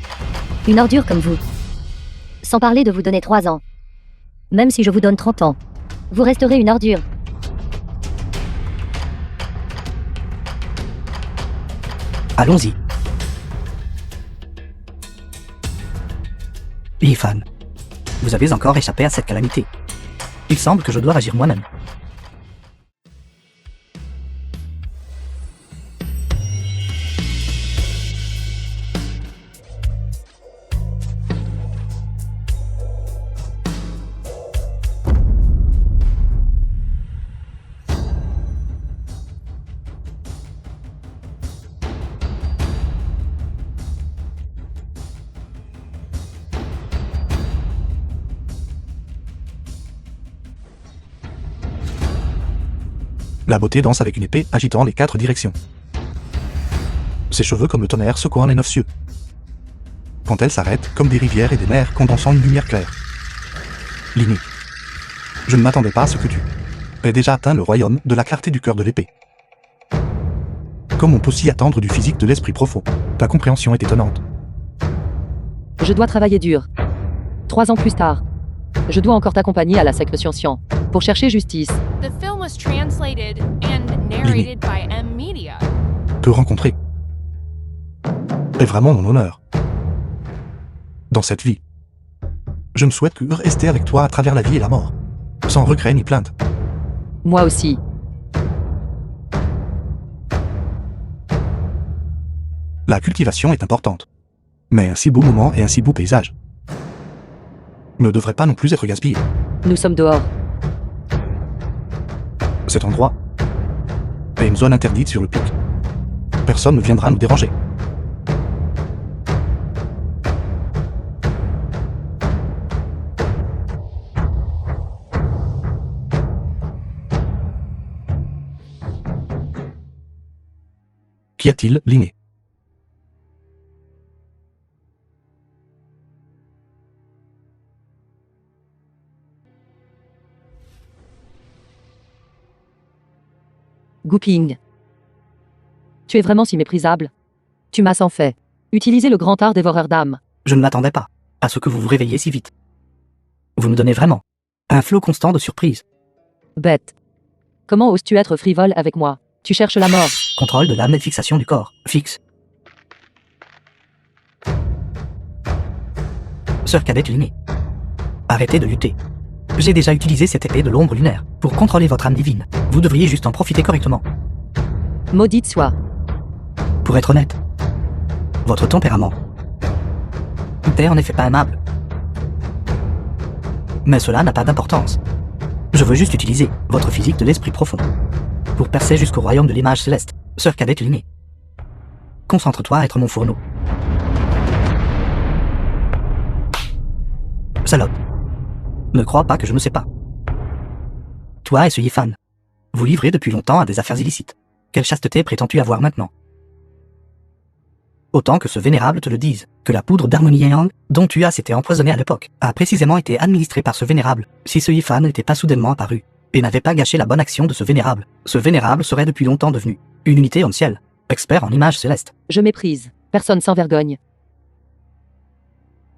Speaker 6: Une ordure comme vous. Sans parler de vous donner 3 ans. Même si je vous donne 30 ans, vous resterez une ordure.
Speaker 3: Allons-y. Yifan, vous avez encore échappé à cette calamité. Il semble que je dois agir moi-même.
Speaker 1: La beauté danse avec une épée agitant les 4 directions. Ses cheveux comme le tonnerre secouant les 9 cieux. Quand elle s'arrête, comme des rivières et des mers condensant une lumière claire. Lini, je ne m'attendais pas à ce que tu aies déjà atteint le royaume de la clarté du cœur de l'épée. Comme on peut s'y attendre du physique de l'esprit profond, ta compréhension est étonnante.
Speaker 2: Je dois travailler dur. 3 ans plus tard, je dois encore t'accompagner à la secte Xianxian pour chercher justice.
Speaker 4: The film was translated and narrated by M Media.
Speaker 1: Te rencontrer est vraiment mon honneur. Dans cette vie, je ne souhaite que rester avec toi à travers la vie et la mort, sans regret ni plainte.
Speaker 2: Moi aussi.
Speaker 1: La cultivation est importante, mais un si beau moment et un si beau paysage ne devrait pas non plus être gaspillé.
Speaker 2: Nous sommes dehors.
Speaker 1: Cet endroit est une zone interdite sur le pic. Personne ne viendra nous déranger. Qu'y a-t-il, Linné?
Speaker 2: Gooping. Tu es vraiment si méprisable. Tu m'as sans fait. Utilisez le grand art dévoreur d'âmes.
Speaker 3: Je ne m'attendais pas à ce que vous vous réveilliez si vite. Vous me donnez vraiment un flot constant de surprises.
Speaker 2: Bête. Comment oses-tu être frivole avec moi? Tu cherches la mort.
Speaker 3: Contrôle de l'âme et fixation du corps. Fixe. Sœur cadette Linné. Arrêtez de lutter. J'ai déjà utilisé cette épée de l'ombre lunaire pour contrôler votre âme divine. Vous devriez juste en profiter correctement.
Speaker 2: Maudite soit.
Speaker 3: Pour être honnête, votre tempérament n'est en effet pas aimable. Mais cela n'a pas d'importance. Je veux juste utiliser votre physique de l'esprit profond pour percer jusqu'au royaume de l'image céleste. Sœur cadette Linné. Concentre-toi à être mon fourneau. Salope. Ne crois pas que je ne sais pas. Toi et ce Yifan, vous livrez depuis longtemps à des affaires illicites. Quelle chasteté prétends-tu avoir maintenant? Autant que ce vénérable te le dise, que la poudre d'harmonie yang, dont tu as été empoisonné à l'époque, a précisément été administrée par ce vénérable. Si ce Yifan n'était pas soudainement apparu, et n'avait pas gâché la bonne action de ce vénérable serait depuis longtemps devenu une unité en ciel, expert en images célestes.
Speaker 2: Je méprise. Personne sans vergogne.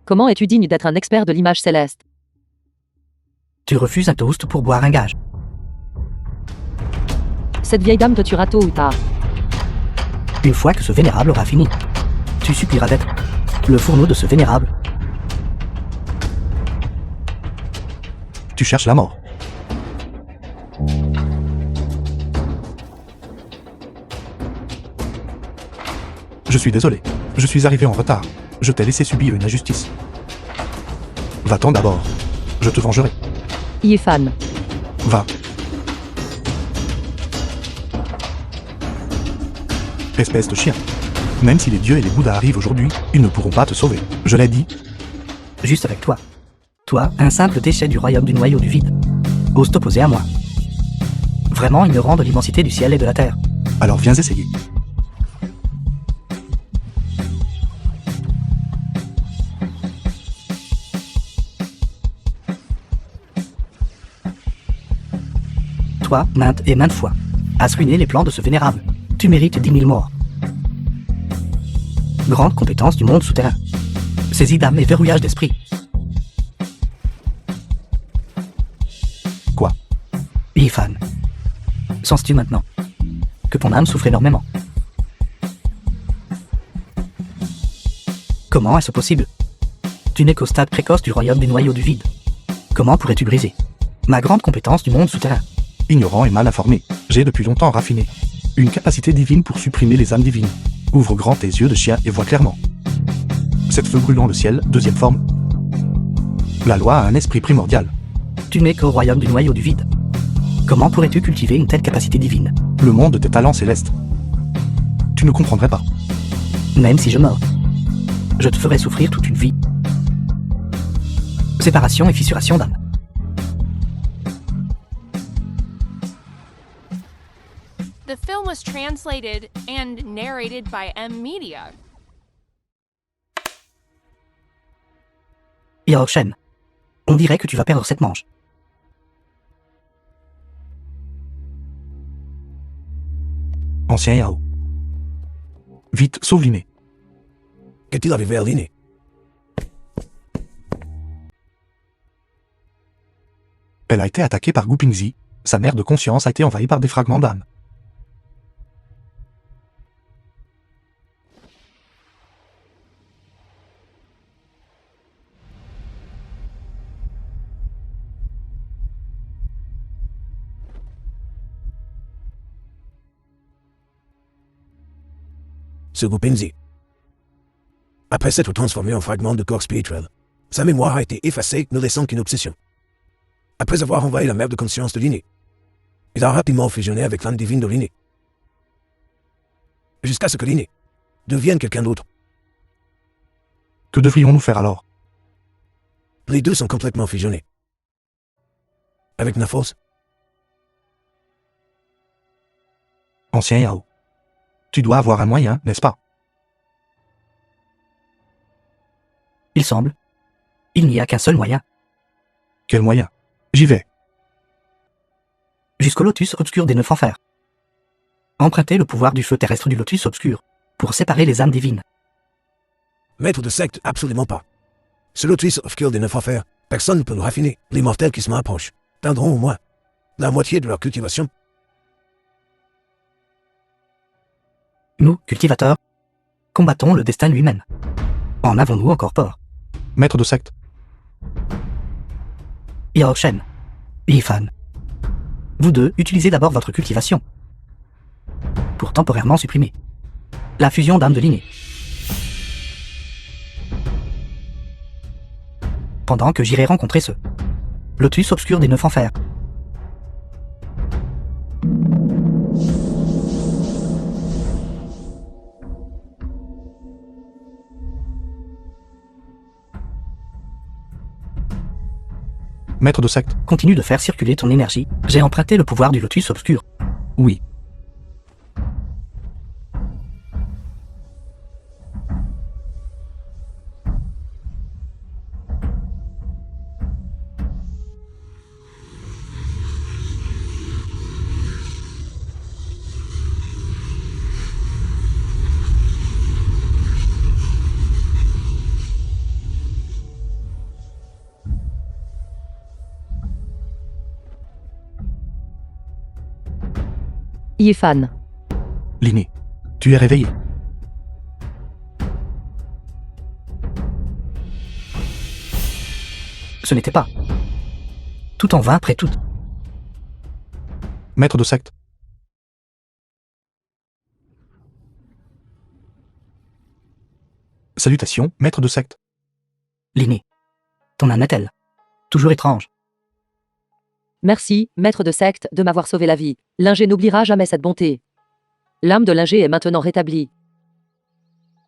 Speaker 2: Comment es-tu digne d'être un expert de l'image céleste?
Speaker 3: Tu refuses un toast pour boire un gage.
Speaker 2: Cette vieille dame te tuera tôt ou tard.
Speaker 3: Une fois que ce vénérable aura fini, tu supplieras d'être le fourneau de ce vénérable.
Speaker 1: Tu cherches la mort. Je suis désolé. Je suis arrivé en retard. Je t'ai laissé subir une injustice. Va-t'en d'abord. Je te vengerai.
Speaker 2: Yifan.
Speaker 1: Va. Espèce de chien. Même si les dieux et les bouddhas arrivent aujourd'hui, ils ne pourront pas te sauver. Je l'ai dit.
Speaker 3: Juste avec toi. Toi, un simple déchet du royaume du noyau du vide. Ose t'opposer à moi. Vraiment ignorant de l'immensité du ciel et de la terre.
Speaker 1: Alors viens essayer.
Speaker 3: Toi, maintes et maintes fois, as ruiné les plans de ce vénérable. Tu mérites 10 000 morts. Grande compétence du monde souterrain. Saisie d'âme et verrouillage d'esprit.
Speaker 1: Quoi?
Speaker 3: Yifan. Sens-tu maintenant que ton âme souffre énormément? Comment est-ce possible? Tu n'es qu'au stade précoce du royaume des noyaux du vide. Comment pourrais-tu briser ma grande compétence du monde souterrain?
Speaker 1: Ignorant et mal informé, j'ai depuis longtemps raffiné une capacité divine pour supprimer les âmes divines. Ouvre grand tes yeux de chien et vois clairement. Cette feu brûlant le ciel, deuxième forme. La loi a un esprit primordial.
Speaker 3: Tu n'es qu'au royaume du noyau du vide. Comment pourrais-tu cultiver une telle capacité divine?
Speaker 1: Le monde des talents célestes. Tu ne comprendrais pas.
Speaker 3: Même si je meurs, je te ferai souffrir toute une vie. Séparation et fissuration d'âme.
Speaker 4: The film was translated and narrated by M Media.
Speaker 3: Yao Shen, on dirait que tu vas perdre cette manche.
Speaker 1: Ancien Yao. Vite, sauve Linné.
Speaker 5: Qu'est-il arrivé à Linné?
Speaker 1: Elle a été attaquée par Goopingzi. Sa mère de conscience a été envahie par des fragments d'âme.
Speaker 5: Ce Goopingzi. Après s'être transformé en fragment de corps spirituel, sa mémoire a été effacée, ne laissant qu'une obsession. Après avoir envahi la mère de conscience de Linné, il a rapidement fusionné avec l'âme divine de Linné. jusqu'à ce que l'inné devienne quelqu'un d'autre.
Speaker 1: Que devrions-nous faire alors?
Speaker 5: Les deux sont complètement fusionnés. Avec ma force,
Speaker 1: Ancien Yao. Tu dois avoir un moyen, n'est-ce pas?
Speaker 3: Il semble. Il n'y a qu'un seul moyen.
Speaker 1: Quel moyen? J'y vais.
Speaker 3: Jusqu'au lotus obscur des 9 enfers. Empruntez le pouvoir du feu terrestre du lotus obscur pour séparer les âmes divines.
Speaker 5: maître de secte, absolument pas. Ce lotus obscur des 9 enfers, personne ne peut nous raffiner. Les mortels qui se m'approchent perdront au moins la moitié de leur cultivation.
Speaker 3: Nous, cultivateurs, combattons le destin lui-même. En avons-nous encore peur?
Speaker 1: Maître de secte.
Speaker 3: Yao Shen, Yifan. Vous deux, utilisez d'abord votre cultivation pour temporairement supprimer la fusion d'âmes de l'inné. Pendant que j'irai rencontrer ce lotus obscur des 9 enfers.
Speaker 1: Maître de secte.
Speaker 3: Continue de faire circuler ton énergie. J'ai emprunté le pouvoir du lotus obscur.
Speaker 1: Oui.
Speaker 2: Yifan.
Speaker 1: L'inné. Tu es réveillé.
Speaker 3: Ce n'était pas tout en vain après tout.
Speaker 1: Maître de secte. Salutations, maître de secte.
Speaker 3: L'inné. Ton âme est-elle toujours étrange?
Speaker 2: Merci, maître de secte, de m'avoir sauvé la vie. L'ingé n'oubliera jamais cette bonté. L'âme de l'ingé est maintenant rétablie.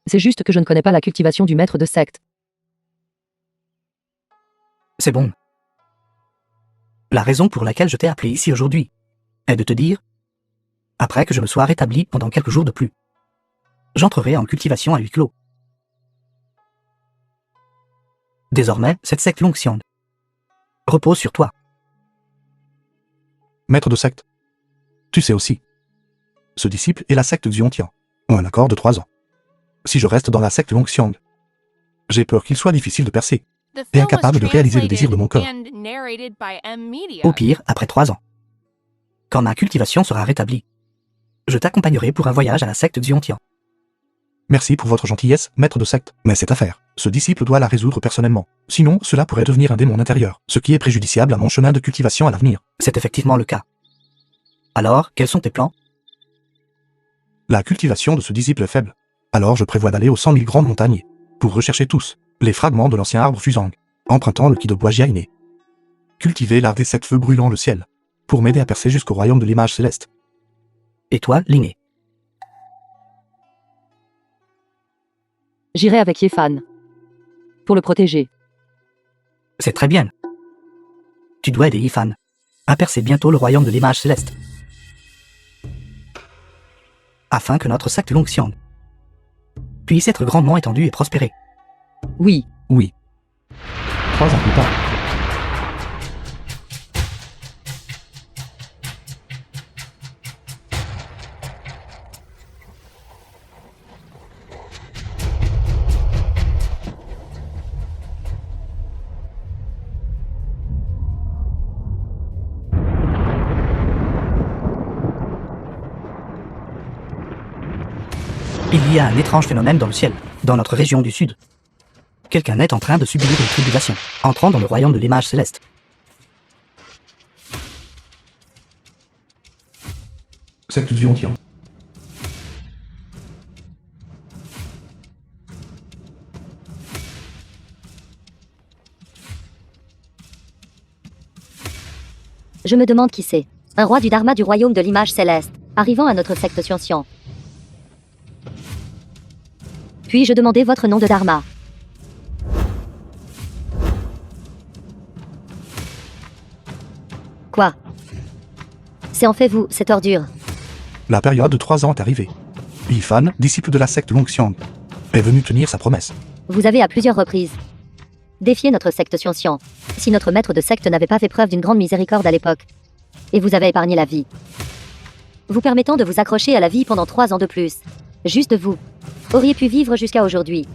Speaker 2: C'est juste que je ne connais pas la cultivation du maître de secte.
Speaker 3: C'est bon. La raison pour laquelle je t'ai appelé ici aujourd'hui est de te dire, après que je me sois rétabli pendant quelques jours de plus, j'entrerai en cultivation à huis clos. Désormais, cette secte Longxiang repose sur toi.
Speaker 1: Maître de secte. Tu sais aussi. Ce disciple et la secte Xiontian ont un accord de 3 ans. Si je reste dans la secte Longxiang, j'ai peur qu'il soit difficile de percer.
Speaker 4: The
Speaker 1: Et
Speaker 4: film
Speaker 1: incapable
Speaker 4: was
Speaker 1: de réaliser le désir de mon cœur.
Speaker 4: translated and narrated by M Media.
Speaker 3: Au pire, après 3 ans. Quand ma cultivation sera rétablie, je t'accompagnerai pour un voyage à la secte Xiontian.
Speaker 1: Merci pour votre gentillesse, maître de secte. Mais cette affaire, ce disciple doit la résoudre personnellement. Sinon, cela pourrait devenir un démon intérieur, ce qui est préjudiciable à mon chemin de cultivation à l'avenir.
Speaker 3: C'est effectivement le cas. Alors, quels sont tes plans?
Speaker 1: La cultivation de ce disciple est faible. Alors je prévois d'aller aux 100 000 grandes montagnes pour rechercher tous les fragments de l'ancien arbre Fusang, empruntant le ki de bois Jiainé. Cultiver l'art des 7 feux brûlant le ciel, pour m'aider à percer jusqu'au royaume de l'image céleste.
Speaker 3: Et toi, l'inné?
Speaker 2: J'irai avec Yifan. Pour le protéger.
Speaker 3: C'est très bien. Tu dois aider Yifan à percer bientôt le royaume de l'image céleste. Afin que notre secte Longxiang puisse être grandement étendue et prospérer.
Speaker 2: Oui.
Speaker 1: Oui. 3 ans plus tard.
Speaker 3: Il y a un étrange phénomène dans le ciel, dans notre région du sud. Quelqu'un est en train de subir une tribulation, entrant dans le royaume de l'image céleste.
Speaker 1: Secte Xiontian.
Speaker 6: Je me demande qui c'est. Un roi du Dharma du royaume de l'image céleste, arrivant à notre secte Xianxian. Puis-je demander votre nom de Dharma? Quoi? C'est en fait vous, cette ordure.
Speaker 1: La période de 3 ans est arrivée. Yifan, disciple de la secte Longxiang, est venu tenir sa promesse.
Speaker 6: Vous avez à plusieurs reprises défié notre secte Xian. Si notre maître de secte n'avait pas fait preuve d'une grande miséricorde à l'époque, et vous avez épargné la vie, vous permettant de vous accrocher à la vie pendant 3 ans de plus, juste vous, auriez pu vivre jusqu'à aujourd'hui.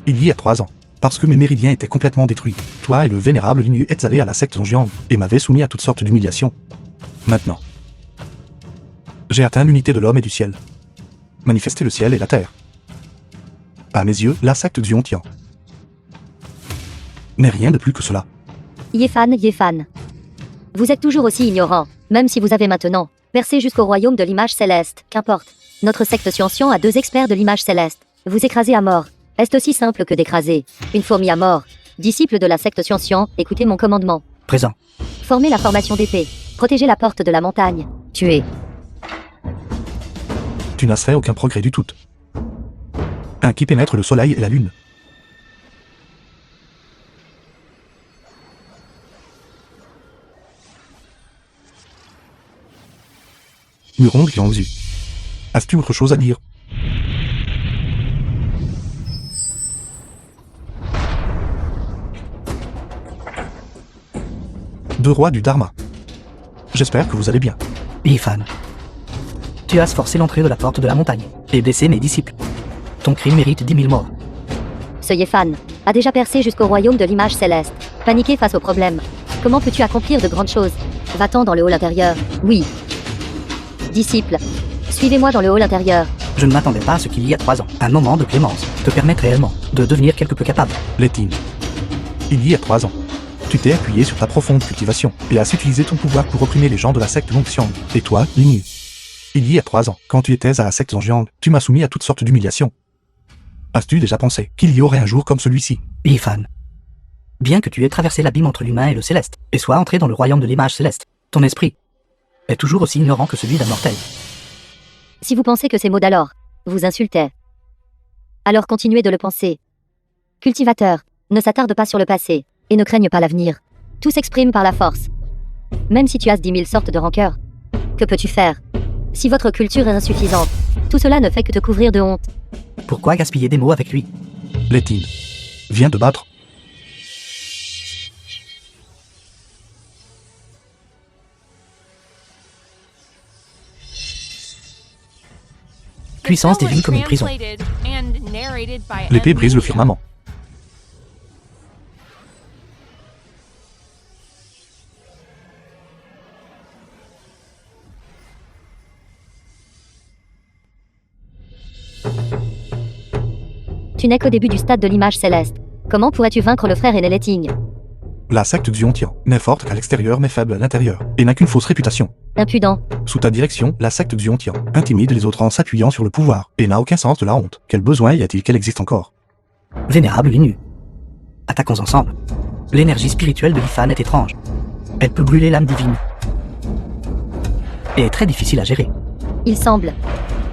Speaker 1: Il y a 3 ans, parce que mes méridiens étaient complètement détruits, toi et le vénérable Linu êtes allés à la secte Longxiang et m'avez soumis à toutes sortes d'humiliations. Maintenant, j'ai atteint l'unité de l'homme et du ciel. Manifester le ciel et la terre. À mes yeux, la secte Xiongtian n'est rien de plus que cela.
Speaker 6: Yefan. Vous êtes toujours aussi ignorant, même si vous avez maintenant percé jusqu'au royaume de l'image céleste, qu'importe. Notre secte Xian a 2 experts de l'image céleste. Vous écrasez à mort. Est aussi simple que d'écraser une fourmi à mort. Disciple de la secte Xian, écoutez mon commandement.
Speaker 3: Présent.
Speaker 6: Formez la formation d'épée. Protégez la porte de la montagne. Tuez.
Speaker 1: Tu n'as fait aucun progrès du tout. Un qui pénètre le soleil et la lune. Muron Xiangzu. As-tu autre chose à dire? Deux rois du Dharma. J'espère que vous allez bien.
Speaker 3: Yifan. Tu as forcé l'entrée de la porte de la montagne et blessé mes disciples. Ton crime mérite 10 000 morts.
Speaker 6: Ce Yefan a déjà percé jusqu'au royaume de l'image céleste. Paniqué face aux problèmes. Comment peux-tu accomplir de grandes choses? Va-t'en dans le hall intérieur. Oui. Disciple, suivez-moi dans le hall intérieur.
Speaker 3: Je ne m'attendais pas à ce qu'il y a 3 ans. Un moment de clémence te permette réellement de devenir quelque peu capable.
Speaker 1: Letine. Il y a 3 ans, tu t'es appuyé sur ta profonde cultivation et as utilisé ton pouvoir pour opprimer les gens de la secte Longxiang. Et toi, Linu. Il y a 3 ans, quand tu étais à la secte Longxiang, tu m'as soumis à toutes sortes d'humiliations. As-tu déjà pensé qu'il y aurait un jour comme celui-ci?
Speaker 3: Yifan. Bien que tu aies traversé l'abîme entre l'humain et le céleste, et sois entré dans le royaume de l'image céleste, ton esprit est toujours aussi ignorant que celui d'un mortel.
Speaker 6: Si vous pensez que ces mots d'alors vous insultaient, alors continuez de le penser. Cultivateur, ne s'attarde pas sur le passé, et ne craigne pas l'avenir. Tout s'exprime par la force. Même si tu as 10 000 sortes de rancœur, que peux-tu faire? Si votre culture est insuffisante, tout cela ne fait que te couvrir de honte.
Speaker 3: Pourquoi gaspiller des mots avec lui?
Speaker 1: Letine. Viens te battre.
Speaker 3: Puissance divine comme une prison.
Speaker 1: L'épée brise le firmament.
Speaker 6: Tu n'es qu'au début du stade de l'image céleste. Comment pourrais-tu vaincre le frère aîné Letting?
Speaker 1: La secte Xiongtian n'est forte qu'à l'extérieur mais faible à l'intérieur, et n'a qu'une fausse réputation.
Speaker 6: Impudent.
Speaker 1: Sous ta direction, la secte Xiongtian intimide les autres en s'appuyant sur le pouvoir, et n'a aucun sens de la honte. Quel besoin y a-t-il qu'elle existe encore?
Speaker 3: Vénérable Linu. Attaquons ensemble. L'énergie spirituelle de Yifan est étrange. Elle peut brûler l'âme divine. Et est très difficile à gérer.
Speaker 6: Il semble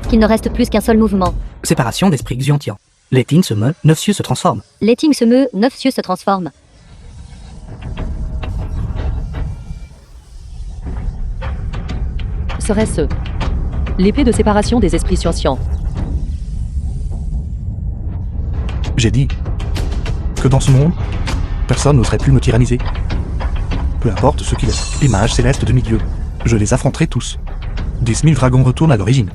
Speaker 6: qu'il ne reste plus qu'un seul mouvement.
Speaker 3: Séparation d'esprit Xiongtian. Letine se meut, 9 cieux se transforment.
Speaker 6: Letting se meut, 9 cieux se transforment.
Speaker 2: Serait-ce l'épée de séparation des esprits Xian?
Speaker 1: J'ai dit que dans ce monde, personne n'oserait plus me tyranniser. Peu importe ce qu'il est, les mages célestes de milieu, je les affronterai tous. 10 000 dragons retournent à l'origine.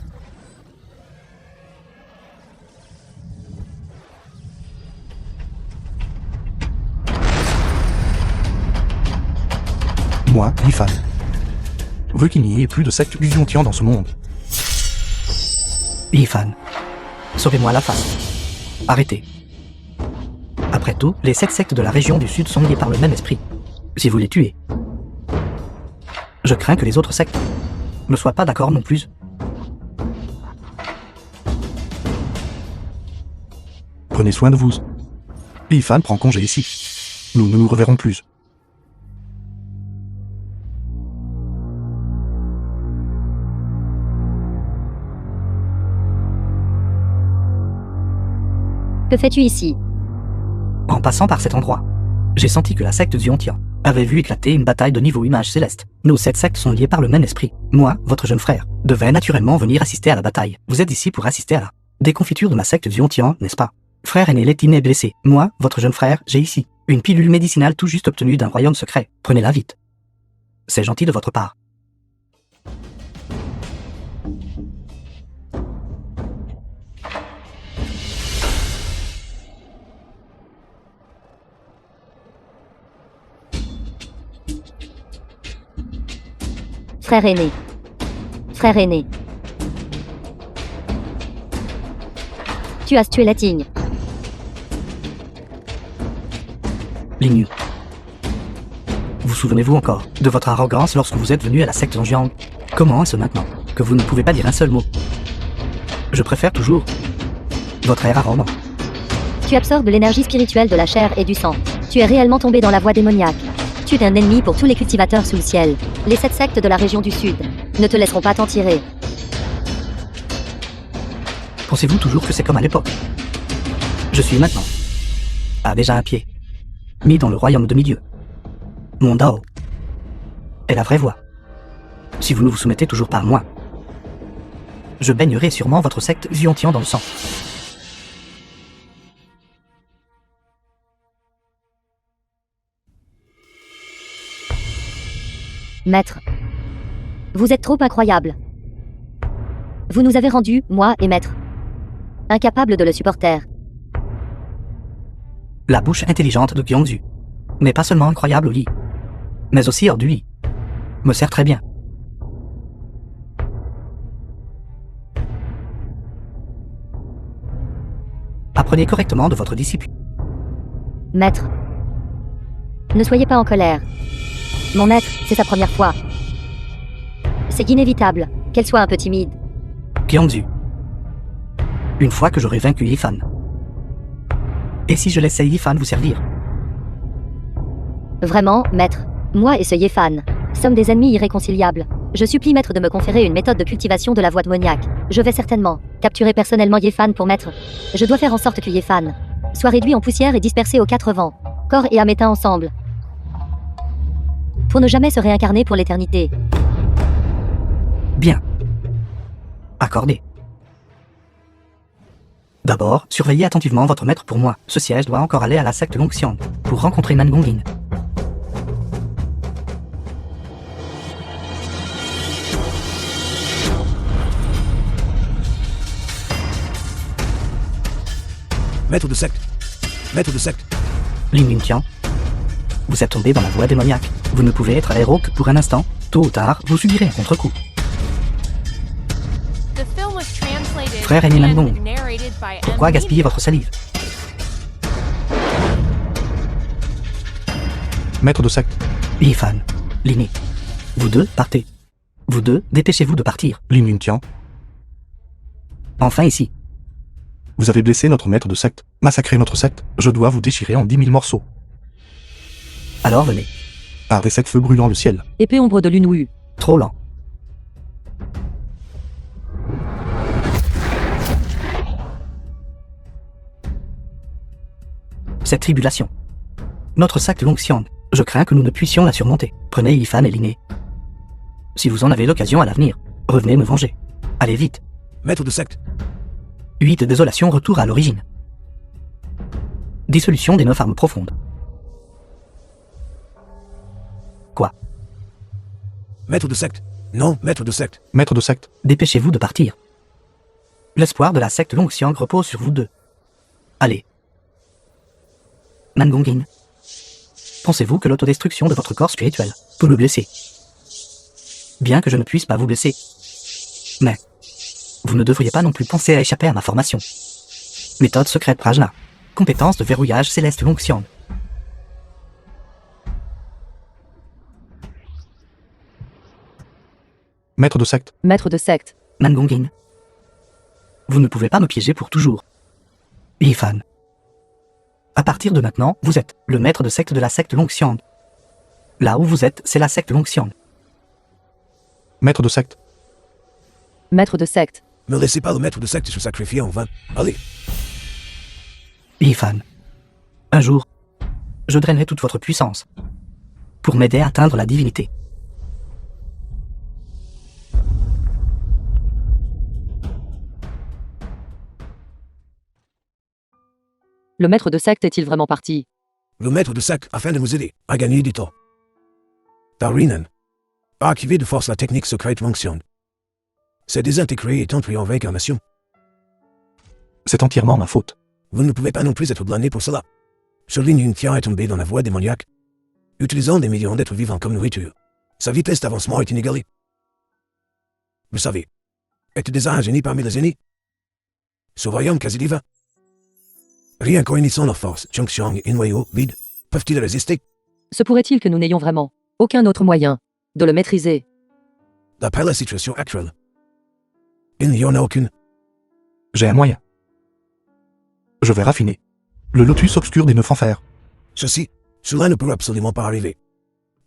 Speaker 1: Moi, Yifan, veux qu'il n'y ait plus de secte Xiongtian dans ce monde.
Speaker 3: Yifan. Sauvez-moi la face. Arrêtez. Après tout, les 7 sectes de la région du Sud sont liées par le même esprit. Si vous les tuez, je crains que les autres sectes ne soient pas d'accord non plus.
Speaker 1: Prenez soin de vous. Yifan prend congé ici. Nous ne nous reverrons plus.
Speaker 6: Que fais-tu ici?
Speaker 3: En passant par cet endroit, j'ai senti que la secte Ziontian avait vu éclater une bataille de niveau image céleste. Nos 7 sectes sont liées par le même esprit. Moi, votre jeune frère, devais naturellement venir assister à la bataille. Vous êtes ici pour assister à la déconfiture de ma secte Ziontian, n'est-ce pas? Frère aîné Letine est blessé. Moi, votre jeune frère, j'ai ici une pilule médicinale tout juste obtenue d'un royaume secret. Prenez-la vite. C'est gentil de votre part.
Speaker 6: Frère aîné. Frère aîné. Tu as tué Latigne.
Speaker 3: Lignu. Vous souvenez-vous encore de votre arrogance lorsque vous êtes venu à la secte Zhongyang? Comment est-ce maintenant que vous ne pouvez pas dire un seul mot? Je préfère toujours votre air arrogant.
Speaker 6: Tu absorbes l'énergie spirituelle de la chair et du sang. Tu es réellement tombé dans la voie démoniaque. Tu es un ennemi pour tous les cultivateurs sous le ciel. Les 7 sectes de la région du Sud ne te laisseront pas t'en tirer.
Speaker 3: Pensez-vous toujours que c'est comme à l'époque? Je suis maintenant déjà un pied mis dans le royaume de milieu. Mon Dao est la vraie voie. Si vous ne vous soumettez toujours pas à moi, je baignerai sûrement votre secte Ziontian dans le sang.
Speaker 6: Maître. Vous êtes trop incroyable. Vous nous avez rendus, moi et Maître, incapables de le supporter.
Speaker 3: La bouche intelligente de Gyeongju n'est pas seulement incroyable au lit, mais aussi hors du lit. Me sert très bien. Apprenez correctement de votre disciple.
Speaker 6: Maître. Ne soyez pas en colère. Mon maître, c'est sa première fois. C'est inévitable qu'elle soit un peu timide.
Speaker 3: Gyeongju. Une fois que j'aurai vaincu Yifan. Et si je laissais Yifan vous servir?
Speaker 6: Vraiment, maître, moi et ce Yefan sommes des ennemis irréconciliables. Je supplie maître de me conférer une méthode de cultivation de la voie démoniaque. Je vais certainement capturer personnellement Yefan pour maître. Je dois faire en sorte que Yefan soit réduit en poussière et dispersé aux 4 vents, corps et âme éteints ensemble, pour ne jamais se réincarner pour l'éternité.
Speaker 3: Bien. Accordé. D'abord, surveillez attentivement votre maître pour moi. Ce siège doit encore aller à la secte Longxiang pour rencontrer Nangongin.
Speaker 5: Maître de secte. Maître de secte.
Speaker 3: Lin Yuntian, vous êtes tombé dans la voie démoniaque. Vous ne pouvez être héros que pour un instant. Tôt ou tard, vous subirez un contre-coup.
Speaker 4: The film was translated
Speaker 3: Frère aîné
Speaker 4: and
Speaker 3: Nangong,
Speaker 4: narrated by
Speaker 3: pourquoi
Speaker 4: M.
Speaker 3: gaspiller votre salive?
Speaker 1: Maître de secte.
Speaker 3: Yifan, Liné, vous deux, partez. Vous deux, dépêchez-vous de partir.
Speaker 1: Lin Yuntian,
Speaker 3: Enfin ici.
Speaker 1: vous avez blessé notre maître de secte, massacré notre secte, je dois vous déchirer en 10 000 morceaux.
Speaker 3: Alors venez.
Speaker 1: Par des sectes feux brûlant le ciel.
Speaker 2: Épée ombre de Lunwu.
Speaker 3: Trop lent. Cette tribulation. Notre secte Longxiang, je crains que nous ne puissions la surmonter. Prenez Yifan et Liné. Si vous en avez l'occasion à l'avenir, revenez me venger. Allez vite.
Speaker 5: Maître de secte.
Speaker 3: 8 désolation, retour à l'origine. Dissolution des 9 armes profondes. Quoi?
Speaker 5: Maître de secte. Non, maître de secte.
Speaker 1: Maître de secte.
Speaker 3: Dépêchez-vous de partir. L'espoir de la secte Longxiang repose sur vous deux. Allez. Nangongin. Pensez-vous que l'autodestruction de votre corps spirituel peut me blesser? Bien que je ne puisse pas vous blesser. Mais vous ne devriez pas non plus penser à échapper à ma formation. Méthode secrète Prajna. Compétence de verrouillage céleste Longxiang.
Speaker 1: Maître de secte.
Speaker 2: Maître de secte.
Speaker 3: Nangongin. Vous ne pouvez pas me piéger pour toujours. Yifan. À partir de maintenant, vous êtes le maître de secte de la secte Longxiang. Là où vous êtes, c'est la secte Longxiang.
Speaker 1: Maître de secte.
Speaker 2: Maître de secte.
Speaker 5: Ne laissez pas le maître de secte se sacrifier en vain. Allez.
Speaker 3: Yifan, un jour, je drainerai toute votre puissance pour m'aider à atteindre la divinité.
Speaker 2: Le maître de secte est-il vraiment parti?
Speaker 5: Le maître de secte afin de nous aider à gagner du temps. Darinen a activé de force la technique secrète Wongxian. C'est désintégré et entré en réincarnation.
Speaker 1: C'est entièrement ma faute.
Speaker 5: Vous ne pouvez pas non plus être blâmé pour cela. Charline Yuntia est tombé dans la voie démoniaque, utilisant des millions d'êtres vivants comme nourriture. Sa vitesse d'avancement est inégalée. Vous savez, êtes déjà un génie parmi les génies. Ce royaume quasi divin. Rien qu'en unissant leurs forces, Chongxiang et Noyau, vide, peuvent-ils résister?
Speaker 2: Se pourrait-il que nous n'ayons vraiment aucun autre moyen de le maîtriser?
Speaker 5: D'après la situation actuelle, il n'y en a aucune.
Speaker 1: J'ai un moyen. Je vais raffiner. Le lotus obscur des 9 enfers.
Speaker 5: Cela ne peut absolument pas arriver.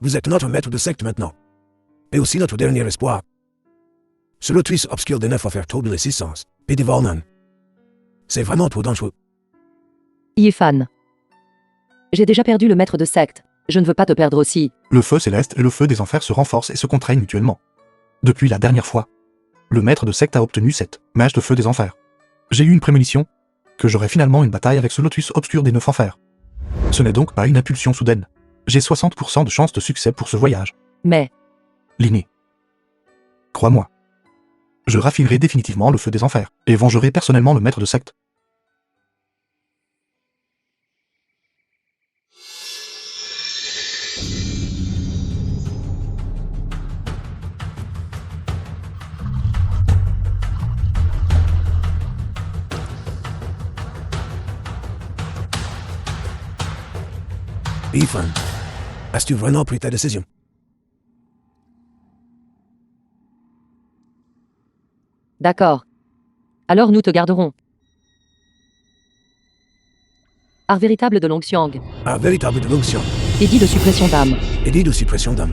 Speaker 5: Vous êtes notre maître de secte maintenant. Et aussi notre dernier espoir. Ce lotus obscur des 9 enfers trouble les 6 sens, et dévore l'âme. C'est vraiment trop dangereux.
Speaker 2: Yifan. J'ai déjà perdu le maître de secte. Je ne veux pas te perdre aussi.
Speaker 1: Le feu céleste et le feu des enfers se renforcent et se contraignent mutuellement. Depuis la dernière fois, le maître de secte a obtenu 7 mages de feu des enfers. J'ai eu une prémonition que j'aurai finalement une bataille avec ce lotus obscur des 9 enfers. Ce n'est donc pas une impulsion soudaine. J'ai 60% de chances de succès pour ce voyage.
Speaker 2: Mais,
Speaker 1: Linné. Crois-moi. Je raffinerai définitivement le feu des enfers, et vengerai personnellement le maître de secte.
Speaker 5: Yifan, as-tu vraiment pris ta décision?
Speaker 2: d'accord. Alors nous te garderons. Art véritable de Longxiang.
Speaker 5: Un véritable de l'onction,
Speaker 2: Édit de suppression d'âme.
Speaker 5: et dit de suppression d'âme.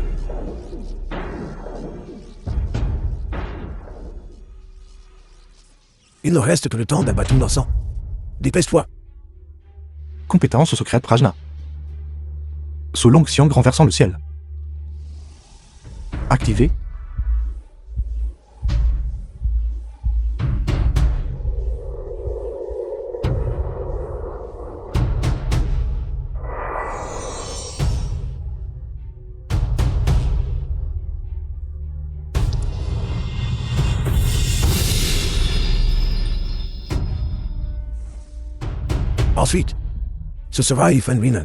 Speaker 5: Il ne reste que le temps d'un bâton d'encens. Dépêche-toi.
Speaker 1: Compétence secrète Prajna. Sous Longxiang renversant le ciel. Activé.
Speaker 5: Ensuite, ce sera Yifan Rinan.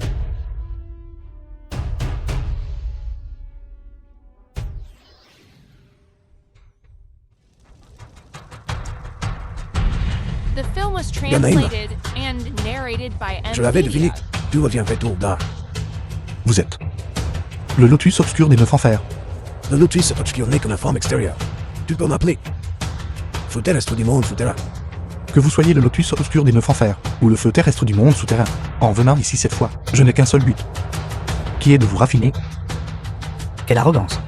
Speaker 4: The film was
Speaker 5: Yanaïma.
Speaker 4: translated and narrated by
Speaker 5: Je l'avais deviné.
Speaker 4: Media.
Speaker 5: Tu reviens très tôt, d'art.
Speaker 1: Vous êtes le lotus obscur des 9 enfers.
Speaker 5: Le lotus obscur n'est qu'une forme extérieure. Tu peux m'appeler feu terrestre du monde souterrain.
Speaker 1: Que vous soyez le lotus obscur des 9 enfers, ou le feu terrestre du monde souterrain, en venant ici cette fois, je n'ai qu'un seul but. Qui est de vous raffiner,
Speaker 3: Quelle arrogance.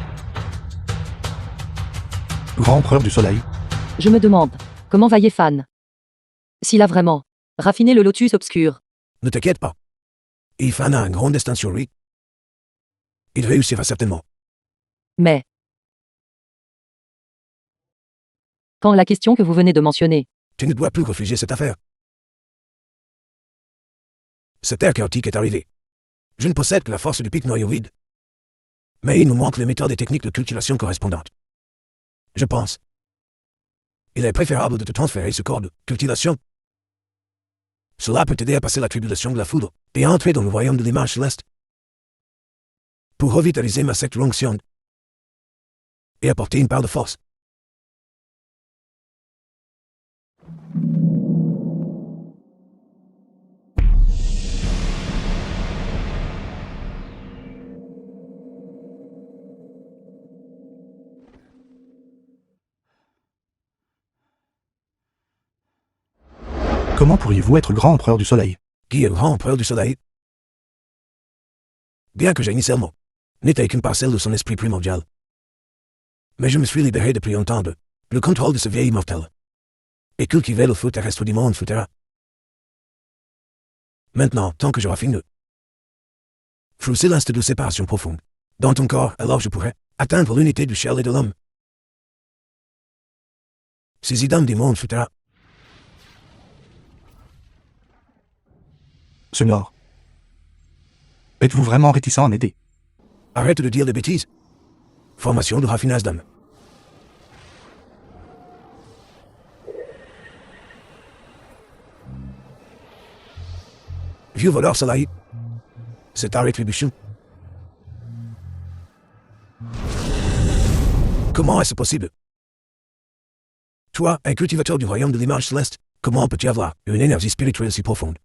Speaker 1: grand empereur du soleil.
Speaker 2: Je me demande, comment va Yifan? S'il a vraiment raffiné le lotus obscur.
Speaker 5: Ne t'inquiète pas. Yifan a un grand destin sur lui. Il réussira certainement.
Speaker 2: Mais, quand la question que vous venez de mentionner,
Speaker 5: Tu ne dois plus refuser cette affaire. Cette ère chaotique est arrivée. Je ne possède que la force du pic noyau vide. Mais il nous manque les méthodes et techniques de cultivation correspondantes. Je pense. Il est préférable de te transférer ce corps de cultivation. Cela peut t'aider à passer la tribulation de la foudre et à entrer dans le royaume de l'image céleste. Pour revitaliser ma secte Longxiang et apporter une part de force.
Speaker 1: Comment pourriez-vous être grand empereur du soleil?
Speaker 5: Qui est le grand empereur du soleil? Bien que initialement n'était qu'une parcelle de son esprit primordial. Mais je me suis libéré depuis longtemps de le contrôle de ce vieil immortel et cultivé le feu terrestre du monde souterrain. Maintenant, tant que j'aurai fini. Flou céleste de séparation profonde. Dans ton corps, alors je pourrais atteindre l'unité du ciel et de l'homme. Ces idées du monde futur.
Speaker 1: Seigneur. Êtes-vous vraiment réticent à m'aider?
Speaker 5: Arrête de dire des bêtises. Formation de raffinage d'âme. Vieux voleur Salaï. C'est ta rétribution. Comment est-ce possible? Toi, un cultivateur du royaume de l'image céleste, comment peux-tu avoir une énergie spirituelle si profonde?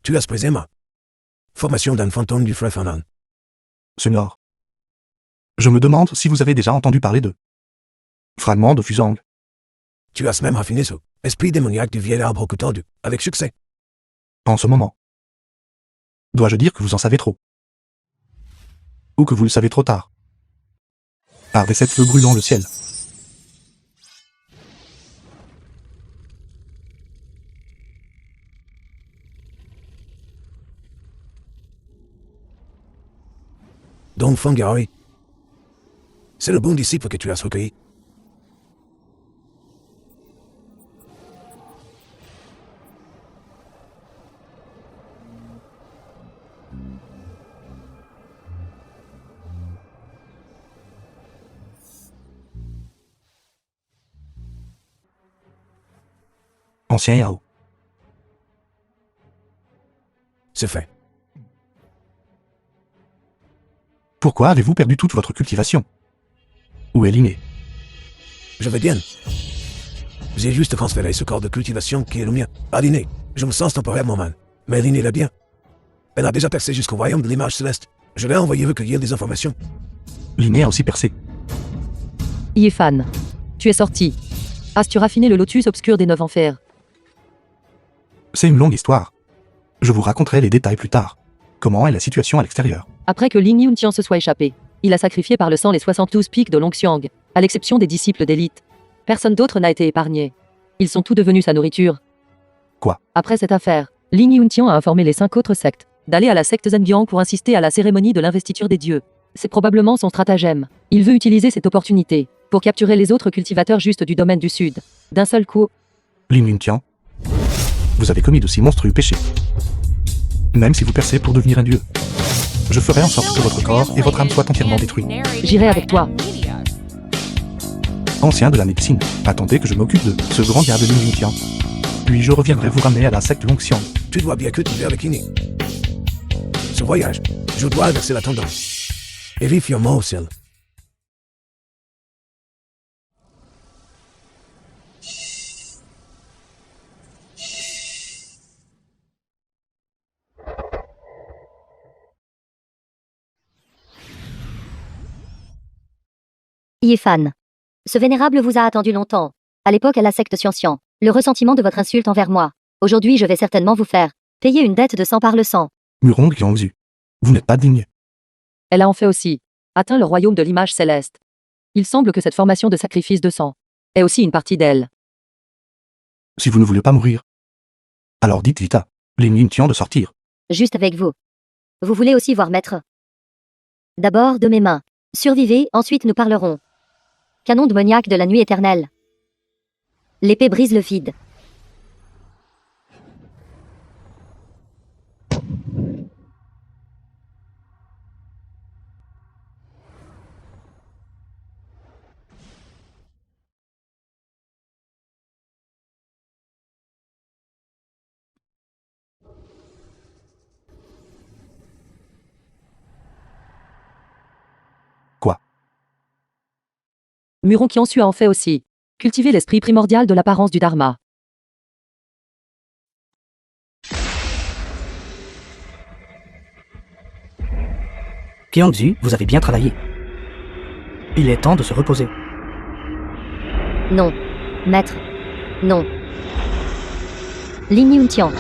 Speaker 5: Tu as présé ma formation d'un fantôme du frère Fanan.
Speaker 1: Seigneur. Je me demande si vous avez déjà entendu parler de fragments de Fusang.
Speaker 5: Tu as même raffiné ce esprit démoniaque du vieil arbre au cou tordu, avec succès.
Speaker 1: En ce moment. Dois-je dire que vous en savez trop? Ou que vous le savez trop tard? Par des sept feux brûlant le ciel.
Speaker 5: Donc Fangari, c'est le bon disciple que tu as recueilli.
Speaker 1: Ancien Yao.
Speaker 5: C'est fait.
Speaker 1: Pourquoi avez-vous perdu toute votre cultivation? Où est l'inné?
Speaker 5: Je vais bien. J'ai juste transféré ce corps de cultivation qui est le mien à l'inné. Je me sens temporairement mal. Mais l'inné l'a bien. Elle a déjà percé jusqu'au royaume de l'image céleste. Je l'ai envoyé recueillir des informations.
Speaker 1: L'inné a aussi percé.
Speaker 2: Yéfan. Tu es sorti. As-tu raffiné le lotus obscur des 9 enfers?
Speaker 1: C'est une longue histoire. Je vous raconterai les détails plus tard. Comment est la situation à l'extérieur?
Speaker 2: Après que Ling Yuntian se soit échappé, il a sacrifié par le sang les 72 pics de Longxiang, à l'exception des disciples d'élite. Personne d'autre n'a été épargné. Ils sont tous devenus sa nourriture.
Speaker 1: Quoi?
Speaker 2: Après cette affaire, Ling Yuntian a informé les 5 autres sectes d'aller à la secte Zhenbiang pour insister à la cérémonie de l'investiture des dieux. C'est probablement son stratagème. Il veut utiliser cette opportunité pour capturer les autres cultivateurs justes du domaine du sud. D'un seul coup,
Speaker 1: Ling Yuntian, vous avez commis de si monstrueux péchés. Même si vous percez pour devenir un dieu. Je ferai en sorte que votre corps et votre âme soient entièrement détruits.
Speaker 2: J'irai avec toi.
Speaker 1: Ancien de la médecine, attendez que je m'occupe de ce grand diable Ling Yuntian. Puis je reviendrai vous ramener à la secte Longxiang.
Speaker 5: Tu dois bien cultiver avec l'inné. Ce voyage, je dois inverser la tendance. Et vivre fièrement au ciel.
Speaker 6: Yéfan. Ce vénérable vous a attendu longtemps. À l'époque à la secte Xianxian. Le ressentiment de votre insulte envers moi. Aujourd'hui je vais certainement vous faire payer une dette de sang par le sang.
Speaker 1: Murong Qiangzu. Vous n'êtes pas digne.
Speaker 2: Elle a en fait aussi atteint le royaume de l'image céleste. Il semble que cette formation de sacrifice de sang est aussi une partie d'elle.
Speaker 1: Si vous ne voulez pas mourir, alors dites vite à Ling Yuntian de sortir.
Speaker 6: Juste avec vous. Vous voulez aussi voir maître? D'abord de mes mains. Survivez, ensuite nous parlerons. Canon démoniaque de la nuit éternelle. L'épée brise le vide.
Speaker 1: Quoi?
Speaker 2: Muron Qiansu a en fait aussi cultivé l'esprit primordial de l'apparence du Dharma.
Speaker 3: Qiangzu, vous avez bien travaillé. Il est temps de se reposer.
Speaker 6: Non. Maître. Non. Ling Yuntian.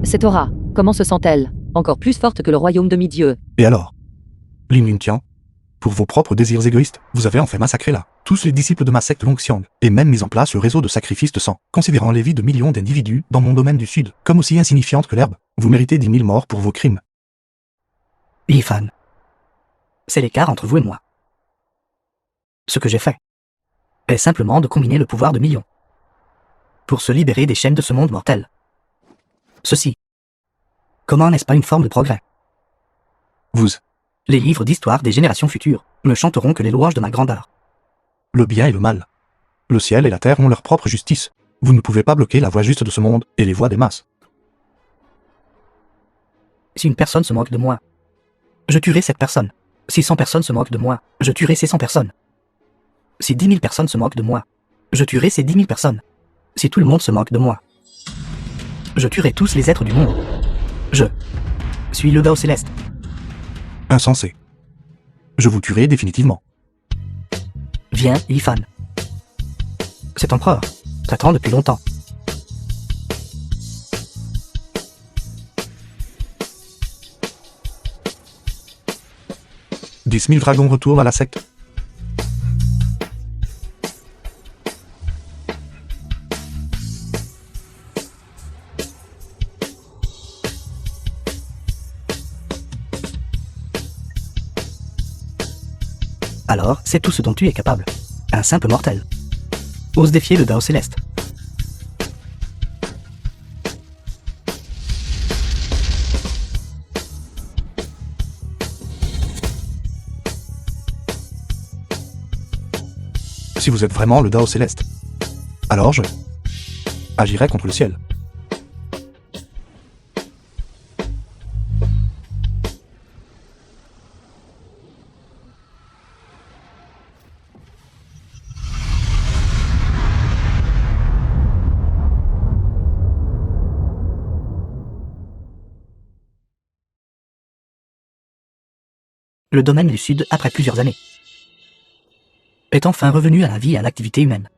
Speaker 2: Cette aura, comment se sent-elle? Encore plus forte que le royaume demi-dieu.
Speaker 1: Et alors? Ling Yuntian, Pour vos propres désirs égoïstes, vous avez en fait massacré là tous les disciples de ma secte Longxiang, et même mis en place le réseau de sacrifices de sang. Considérant les vies de millions d'individus dans mon domaine du Sud comme aussi insignifiantes que l'herbe, vous méritez 10 000 morts pour vos crimes.
Speaker 3: Yifan. C'est l'écart entre vous et moi. Ce que j'ai fait est simplement de combiner le pouvoir de millions pour se libérer des chaînes de ce monde mortel. Ceci, comment n'est-ce pas une forme de progrès?
Speaker 1: Vous,
Speaker 3: Les livres d'histoire des générations futures ne chanteront que les louanges de ma grandeur.
Speaker 1: le bien et le mal. Le ciel et la terre ont leur propre justice. Vous ne pouvez pas bloquer la voie juste de ce monde et les voies des masses.
Speaker 3: Si une personne se moque de moi, je tuerai cette personne. Si 100 personnes se moquent de moi, je tuerai ces 100 personnes. Si 10 000 personnes se moquent de moi, je tuerai ces 10 000 personnes. Si tout le monde se moque de moi, je tuerai tous les êtres du monde. Je suis le Dao Céleste.
Speaker 1: Insensé. Je vous tuerai définitivement.
Speaker 3: Viens, Yifan. Cet empereur t'attend depuis longtemps. «
Speaker 1: 10 000 dragons retournent à la secte.
Speaker 3: Alors, c'est tout ce dont tu es capable. Un simple mortel. Ose défier le Dao Céleste.
Speaker 1: Si vous êtes vraiment le Dao Céleste, alors je agirai contre le ciel.
Speaker 3: Le domaine du Sud, après plusieurs années, est enfin revenu à la vie et à l'activité humaine.